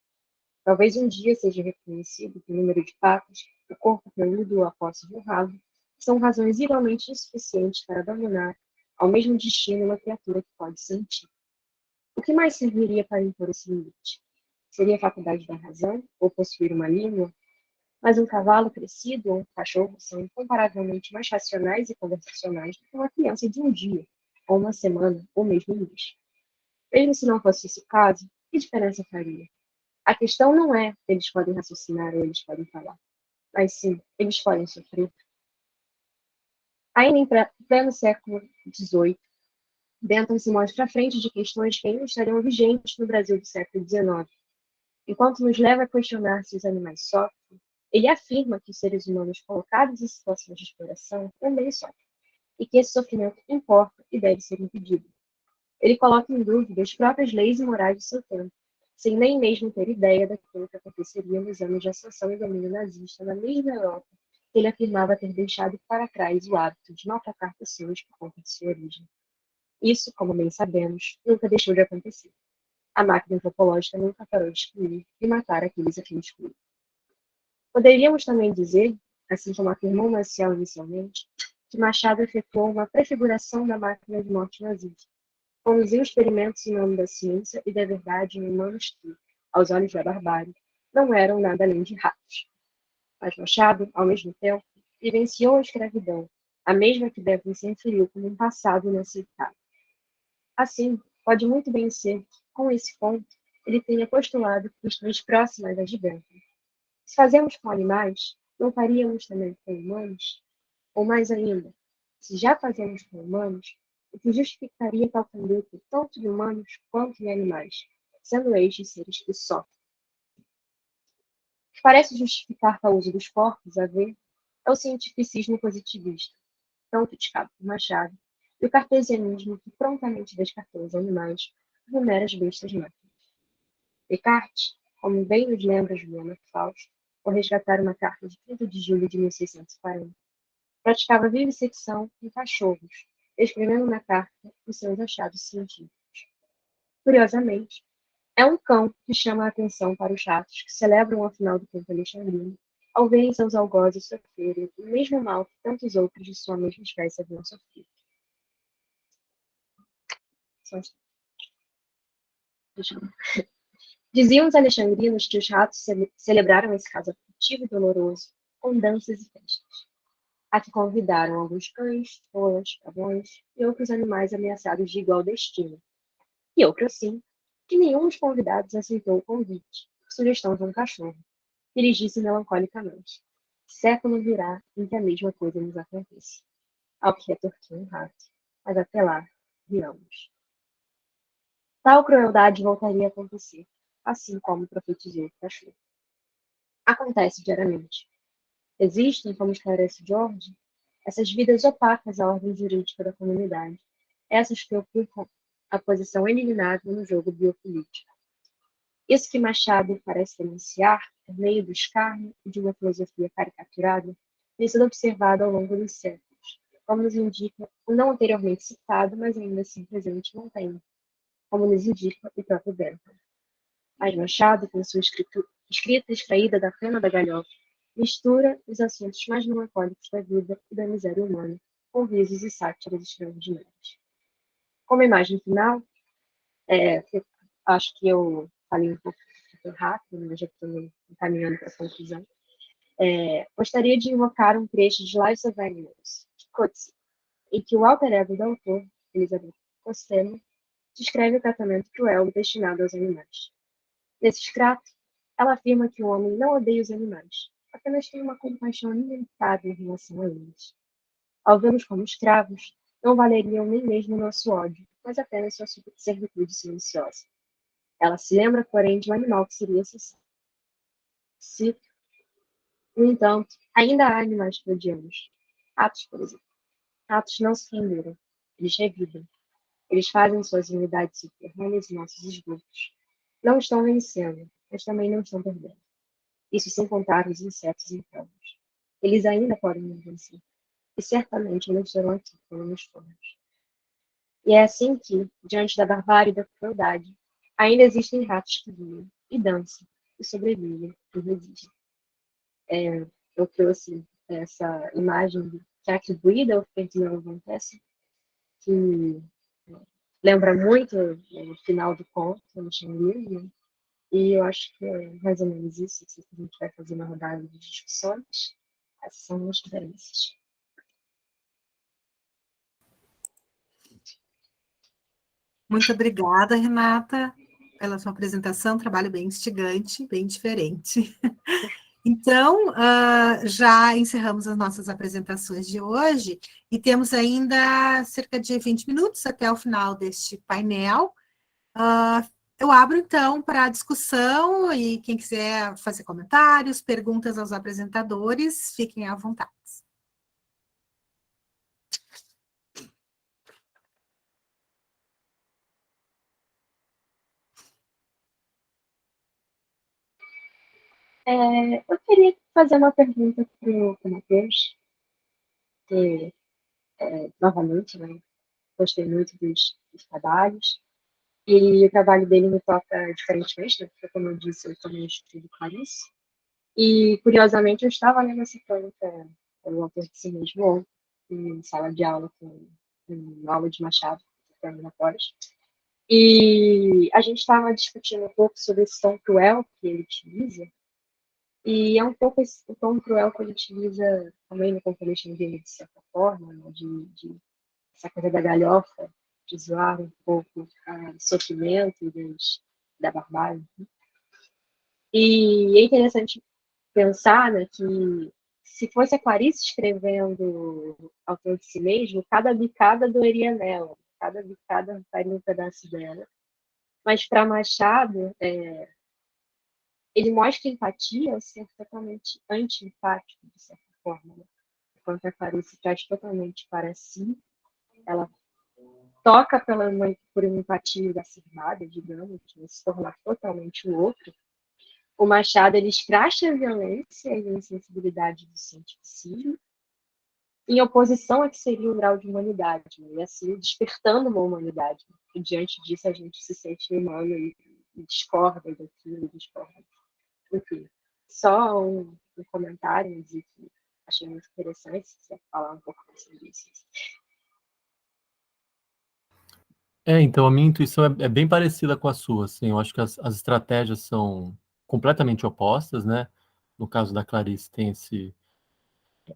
Talvez um dia seja reconhecido que o número de patas, o corpo peludo ou a posse de um rabo são razões igualmente insuficientes para abandonar ao mesmo destino uma criatura que pode sentir. O que mais serviria para impor esse limite? Seria a faculdade da razão, ou possuir uma língua? Mas um cavalo crescido ou um cachorro são incomparavelmente mais racionais e conversacionais do que uma criança de um dia, ou uma semana, ou mesmo um mês. Mesmo se não fosse esse o caso, que diferença faria? A questão não é se eles podem raciocinar ou eles podem falar, mas sim, eles podem sofrer. Ainda em pleno século XVIII, Bentham se mostra à frente de questões que ainda estariam vigentes no Brasil do século XIX. Enquanto nos leva a questionar se os animais sofrem, ele afirma que os seres humanos colocados em situações de exploração também sofrem, e que esse sofrimento importa e deve ser impedido. Ele coloca em dúvida as próprias leis e morais de seu tempo, sem nem mesmo ter ideia daquilo que aconteceria nos anos de ascensão e domínio nazista na mesma Europa que ele afirmava ter deixado para trás o hábito de maltratar pessoas por conta de sua origem. Isso, como bem sabemos, nunca deixou de acontecer. A máquina antropológica nunca parou de excluir e matar aqueles a quem exclui. Poderíamos também dizer, assim como afirmou Marcial inicialmente, que Machado efetuou uma prefiguração da máquina de morte nazista. Conduziu experimentos em nome da ciência e da verdade em humanos que, aos olhos da barbárie, não eram nada além de ratos. Mas Machado, ao mesmo tempo, vivenciou a escravidão, a mesma que Bentham se referiu como um passado inaceitável. Assim, pode muito bem ser que, com esse ponto, ele tenha postulado questões próximas às de Bentham. Se fazemos com animais, não faríamos também com humanos? Ou mais ainda, se já fazemos com humanos, o que justificaria tal conduta tanto de humanos quanto de animais, sendo estes seres que sofrem? O que parece justificar tal uso dos corpos a ver é o cientificismo positivista, tão criticado por Machado, e o cartesianismo que prontamente descartou os animais como meras bestas máquinas. Descartes, como bem nos lembra Juliana Fausto, ao resgatar uma carta de 30 de julho de 1640, praticava vivissecção em cachorros, escrevendo na carta os seus achados científicos. Curiosamente, é um cão que chama a atenção para os ratos que celebram a final do tempo alexandrino, ao verem seus algozes sofrerem o mesmo mal que tantos outros de sua mesma espécie haviam sofrido. Diziam os alexandrinos que os ratos celebraram esse caso aflitivo e doloroso com danças e festas, a que convidaram alguns cães, rolas, pavões e outros animais ameaçados de igual destino. E outro sim, que nenhum dos convidados aceitou o convite, sugestão de um cachorro, que lhes disse melancolicamente: século virá em que a mesma coisa nos aconteça. Ao que retorquiu um rato, mas até lá, viramos. Tal crueldade voltaria a acontecer, assim como profetizou o cachorro. Acontece diariamente. Existem, como esclarece George, essas vidas opacas à ordem jurídica da comunidade, essas que ocupam a posição eliminável no jogo biopolítico. Isso que Machado parece denunciar, por meio do escárnio e de uma filosofia caricaturada, tem sido observado ao longo dos séculos, como nos indica o não anteriormente citado, mas ainda assim presente Montaigne, como nos indica o próprio Bentham. Mas Machado, com sua escrita extraída da pena da galhofa, mistura os assuntos mais melancólicos da vida e da miséria humana, com risos e sátiras extraordinárias. Como imagem final, acho que eu falei um pouco rápido, mas já estou encaminhando para a conclusão. Gostaria de invocar um trecho de Lives of Animals, de Coetzee, em que o alter ego do autor, Elizabeth Costello, descreve o tratamento cruel destinado aos animais. Nesse extrato, ela afirma que o homem não odeia os animais, apenas tem uma compaixão ilimitada em relação a eles. Ao vê-los como escravos, não valeriam nem mesmo o nosso ódio, mas apenas sua servitude silenciosa. Ela se lembra, porém, de um animal que seria assassino. Cito: no entanto, ainda há animais que odiamos. Ratos, por exemplo. Ratos não se renderam. Eles revivem. Eles fazem suas unidades subterrâneas e nossos esgotos. Não estão vencendo, mas também não estão perdendo. Isso sem contar os insetos e inférnos. Eles ainda podem nos vencer. E certamente não estarão aqui quando nos formos. E é assim que, diante da barbárie e da crueldade, ainda existem ratos que vivem, e dançam, e sobrevivem, e resistem. Eu trouxe essa imagem que é atribuída ao Ferdinand von Tessel, que lembra muito o final do conto, no Xangri, né? E eu acho que é mais ou menos isso que a gente vai fazer na rodada de discussões. Essas são minhas referências. Muito obrigada, Renata, pela sua apresentação, trabalho bem instigante, bem diferente. Então, já encerramos as nossas apresentações de hoje e temos ainda cerca de 20 minutos até o final deste painel. Eu abro, então, para a discussão e quem quiser fazer comentários, perguntas aos apresentadores, fiquem à vontade. Eu queria fazer uma pergunta para o Matheus, que, novamente, né, gostei muito dos trabalhos, e o trabalho dele me toca diferentemente, né, porque, como eu disse, eu também estudo Clarice, e, curiosamente, eu estava lendo essa crônica pelo autor de si mesmo ontem, em sala de aula, em aula de Machado, que termina após, e a gente estava discutindo um pouco sobre esse tom cruel que ele utiliza, e é um pouco o tom cruel que ele utiliza também no componente dele, de certa forma, né, de essa coisa da galhofa, de zoar um pouco o sofrimento da barbárie. E é interessante pensar, né, que se fosse a Clarice escrevendo autor de si mesmo, cada bicada doeria nela, cada bicada faria um pedaço dela. Mas para Machado, ele mostra empatia ao ser totalmente anti-empático, de certa forma. Né? Enquanto a Clarice traz totalmente para si, ela toca por uma empatia exacerbada, digamos, de se tornar totalmente o outro. O Machado, ele escracha a violência e a insensibilidade do cientificismo em oposição a que seria o grau de humanidade, né? E assim despertando uma humanidade. E diante disso a gente se sente humano e discorda daquilo, discorda. Enfim, só um comentário que achei muito interessante, se quiser falar um pouco mais sobre isso. Então a minha intuição é bem parecida com a sua, assim, eu acho que as estratégias são completamente opostas, né? No caso da Clarice tem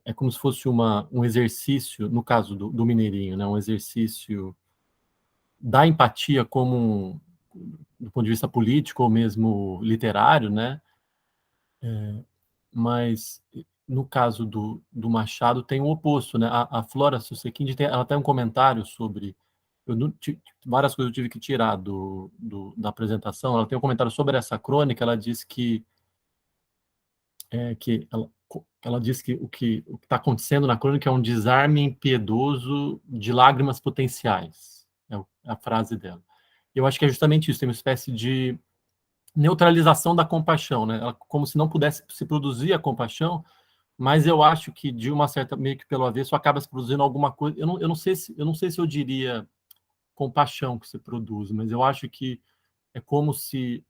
é como se fosse um exercício, no caso do Mineirinho, né? Um exercício da empatia como do ponto de vista político ou mesmo literário, né? Mas no caso do Machado tem o oposto, né? A Flora Susequinde ela tem um comentário sobre várias coisas eu tive que tirar da apresentação. Ela tem um comentário sobre essa crônica. Ela diz ela diz que o que está acontecendo na crônica é um desarme impiedoso de lágrimas potenciais. É a frase dela. Eu acho que é justamente isso. Tem uma espécie de neutralização da compaixão, né? Como se não pudesse se produzir a compaixão, mas eu acho que de uma certa meio que pelo avesso acaba se produzindo alguma coisa. Eu não sei se eu diria compaixão que se produz, mas eu acho que é como se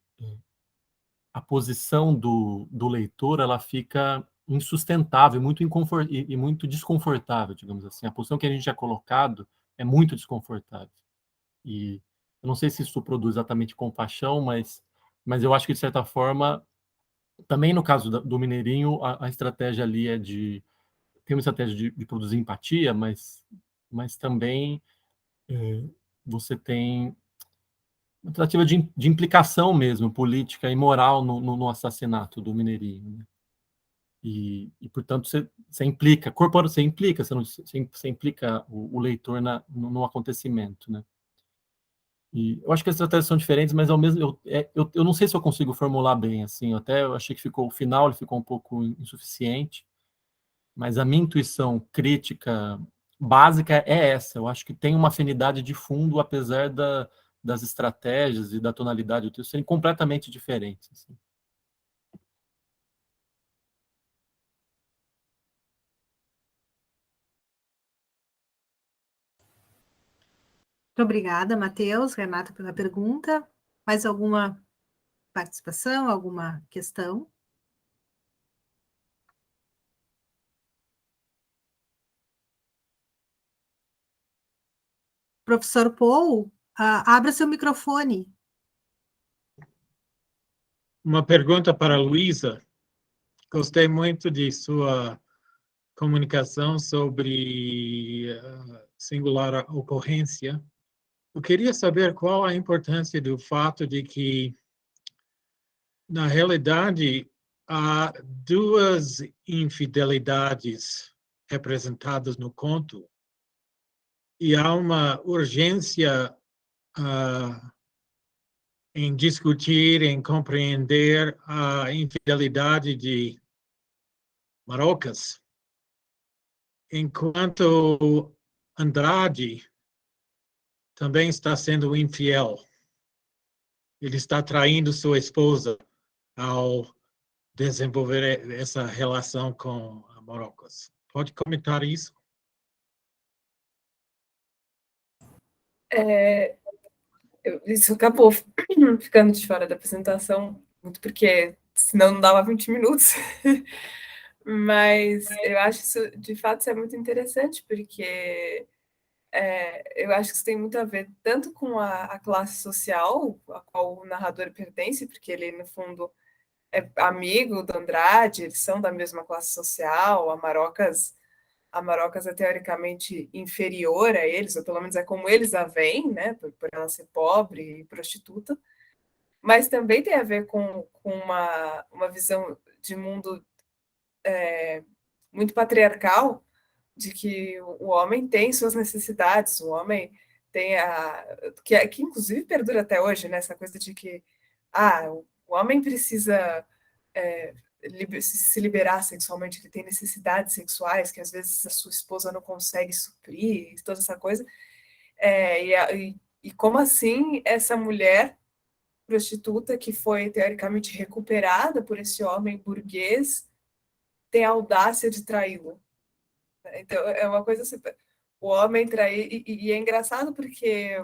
a posição do leitor ela fica insustentável, muito e muito desconfortável, digamos assim. A posição que a gente é colocado é muito desconfortável. E eu não sei se isso produz exatamente compaixão, mas eu acho que, de certa forma, também no caso do Mineirinho, a estratégia ali tem uma estratégia de produzir empatia, mas também você tem uma tentativa de implicação mesmo, política e moral no assassinato do Mineirinho. Né? Portanto, você implica, você implica, você implica o leitor no acontecimento. Né? E eu acho que as estratégias são diferentes, mas ao mesmo eu não sei se eu consigo formular bem assim. Eu achei que o final ele ficou um pouco insuficiente, mas a minha intuição crítica básica é essa. Eu acho que tem uma afinidade de fundo, apesar das estratégias e da tonalidade do texto serem completamente diferentes. Assim. Muito obrigada, Matheus, Renata, pela pergunta. Mais alguma participação, alguma questão? Professor Paul, abra seu microfone. Uma pergunta para a Luísa. Gostei muito de sua comunicação sobre singular ocorrência. Eu queria saber qual a importância do fato de que, na realidade, há duas infidelidades representadas no conto e há uma urgência em discutir, em compreender a infidelidade de Marocas, enquanto Andrade também está sendo infiel. Ele está traindo sua esposa ao desenvolver essa relação com a Marocas. Pode comentar isso? Isso acabou ficando de fora da apresentação, muito porque senão não dava 20 minutos. Mas eu acho isso, de fato, isso é muito interessante, porque eu acho que isso tem muito a ver tanto com a classe social a qual o narrador pertence, porque ele, no fundo, é amigo do Andrade, eles são da mesma classe social, a Marocas é teoricamente inferior a eles, ou pelo menos é como eles a veem, né, por ela ser pobre e prostituta, mas também tem a ver com uma visão de mundo muito patriarcal, de que o homem tem suas necessidades, o homem tem que inclusive perdura até hoje, né, essa coisa de que o homem precisa se liberar sexualmente, que tem necessidades sexuais que às vezes a sua esposa não consegue suprir, toda essa coisa. E como assim essa mulher prostituta que foi teoricamente recuperada por esse homem burguês tem a audácia de traí-lo? Então é uma coisa assim, o homem trair, e é engraçado porque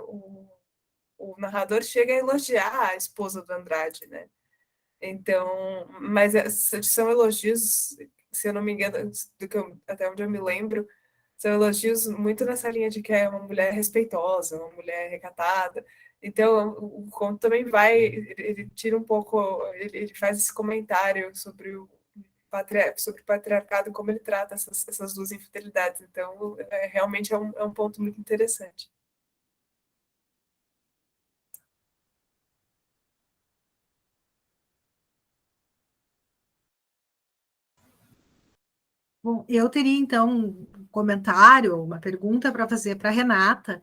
o narrador chega a elogiar a esposa do Andrade, né? Então, mas são elogios, se eu não me engano, até onde eu me lembro, São elogios muito nessa linha de que é uma mulher respeitosa, uma mulher recatada. Então, o conto também ele tira um pouco, ele faz esse comentário sobre o patriarcado, como ele trata essas duas infidelidades. Então, realmente é um ponto muito interessante. Bom, eu teria, então, um comentário, uma pergunta para fazer para a Renata.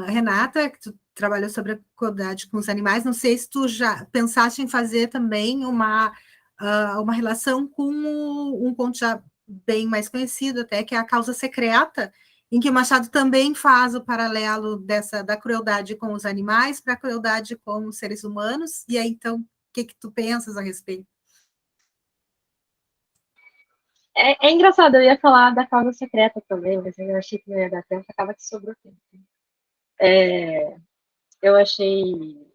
Renata, que tu trabalhou sobre a crueldade com os animais, não sei se tu já pensaste em fazer também uma relação com um ponto já bem mais conhecido, até, que é a causa secreta, em que o Machado também faz o paralelo da crueldade com os animais para a crueldade com os seres humanos. E aí, então, o que tu pensas a respeito? É engraçado, eu ia falar da causa secreta também, mas eu achei que não ia dar tempo, acaba que sobrou tempo. Eu acho que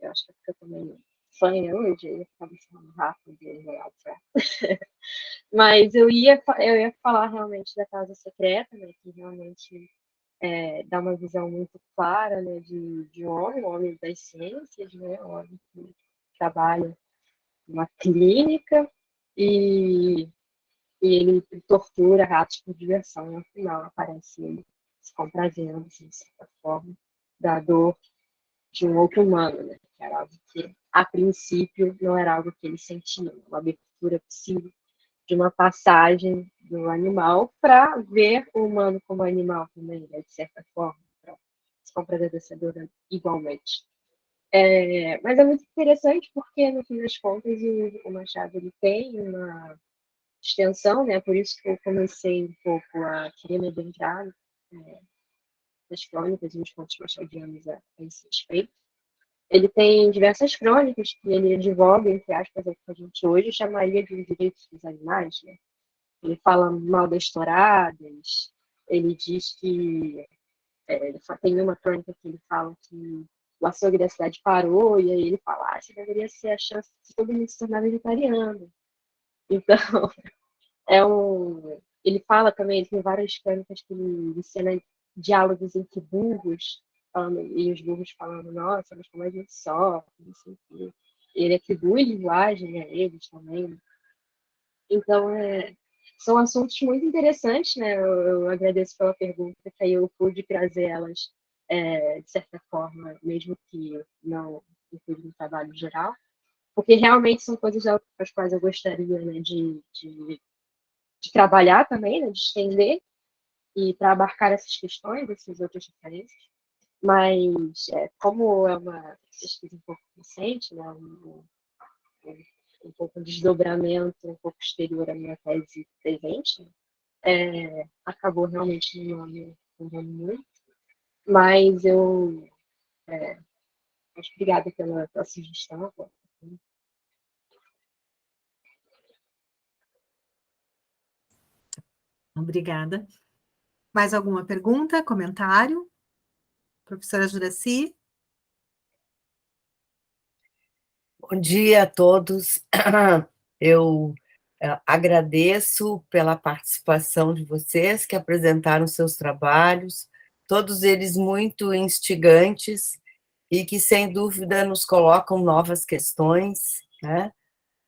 eu também fã hoje, eu ia ficar muito rápido e enrolado, certo? Mas eu ia falar realmente da causa secreta, né, que realmente dá uma visão muito clara, né, de um homem das ciências, né, um homem que trabalha numa clínica e ele tortura ratos por diversão, e no final aparece ele se comprazendo, assim, de certa forma, da dor de um outro humano, né? Que era algo que, a princípio, não era algo que ele sentia, uma abertura possível de uma passagem do animal para ver o humano como animal também, né? De certa forma, para se comprazer dessa dor igualmente. Mas é muito interessante porque, no fim das contas, o Machado ele tem uma extensão, né? Por isso que eu comecei um pouco a querer me adentrar nas crônicas e nos contos machadianos a esse respeito. Ele tem diversas crônicas que ele advoga, entre aspas, é que a gente hoje chamaria de direitos dos animais, né? Ele fala mal das touradas, ele diz que tem uma crônica que ele fala que o açougue da cidade parou, e aí ele fala, essa deveria ser a chance de todo mundo se tornar vegetariano. Então, ele fala também, tem várias crônicas que ele ensina diálogos entre burros, e os burros falando, nossa, mas como a gente sofre, não sei o quê. Ele atribui linguagem a eles também. Então, são assuntos muito interessantes, né? Eu agradeço pela pergunta, que aí eu pude trazer elas, de certa forma, mesmo que não incluído no trabalho geral, porque realmente são coisas às quais eu gostaria, né, de trabalhar também, né, de estender e para abarcar essas questões, essas outras diferenças. Mas, como é uma pesquisa um pouco recente, né, um pouco de desdobramento um pouco exterior à minha tese presente, acabou realmente não me envolvendo muito. Mas eu acho obrigada pela sugestão. Obrigada. Mais alguma pergunta, comentário? Professora Juracy? Bom dia a todos. Eu agradeço pela participação de vocês que apresentaram seus trabalhos, todos eles muito instigantes e que, sem dúvida, nos colocam novas questões, né?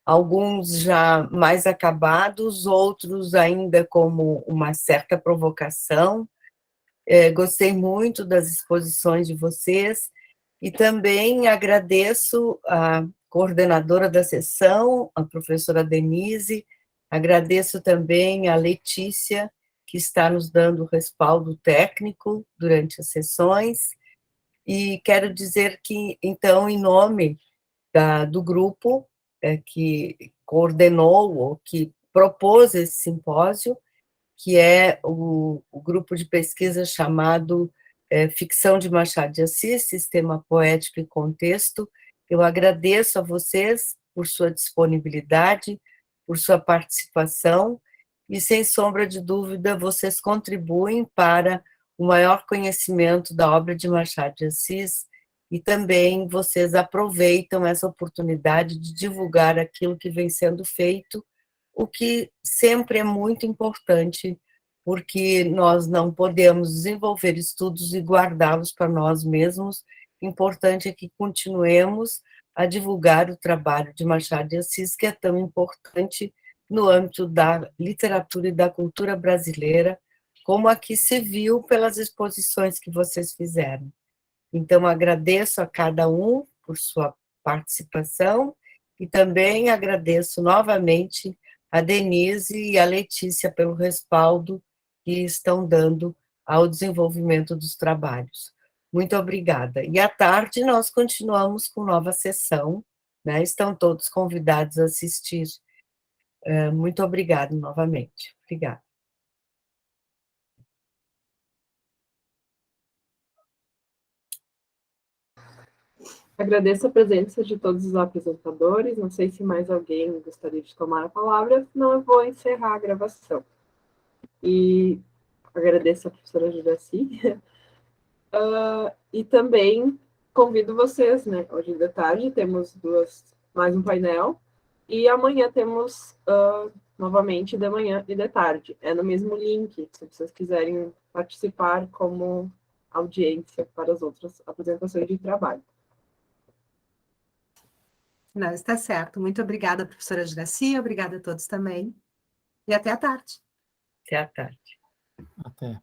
Alguns já mais acabados, outros ainda como uma certa provocação. Gostei muito das exposições de vocês e também agradeço a coordenadora da sessão, a professora Denise, agradeço também a Letícia, que está nos dando respaldo técnico durante as sessões, e quero dizer que, então, em nome do grupo que coordenou ou que propôs esse simpósio, que é o grupo de pesquisa chamado Ficção de Machado de Assis, Sistema Poético e Contexto. Eu agradeço a vocês por sua disponibilidade, por sua participação, e, sem sombra de dúvida, vocês contribuem para o maior conhecimento da obra de Machado de Assis, e também vocês aproveitam essa oportunidade de divulgar aquilo que vem sendo feito, o que sempre é muito importante porque nós não podemos desenvolver estudos e guardá-los para nós mesmos. Importante é que continuemos a divulgar o trabalho de Machado de Assis, que é tão importante no âmbito da literatura e da cultura brasileira, como aqui se viu pelas exposições que vocês fizeram. Então, agradeço a cada um por sua participação e também agradeço novamente a Denise e a Letícia pelo respaldo que estão dando ao desenvolvimento dos trabalhos. Muito obrigada. E à tarde nós continuamos com nova sessão, né? Estão todos convidados a assistir. Muito obrigada novamente. Obrigada. Agradeço a presença de todos os apresentadores. Não sei se mais alguém gostaria de tomar a palavra, senão eu vou encerrar a gravação. E agradeço a professora Juraci. E também convido vocês, né? Hoje de tarde temos mais um painel. E amanhã temos novamente de manhã e de tarde. É no mesmo link, se vocês quiserem participar como audiência para as outras apresentações de trabalho. Não, está certo. Muito obrigada, professora Juraci, obrigada a todos também. E até à tarde. Até à tarde. Até.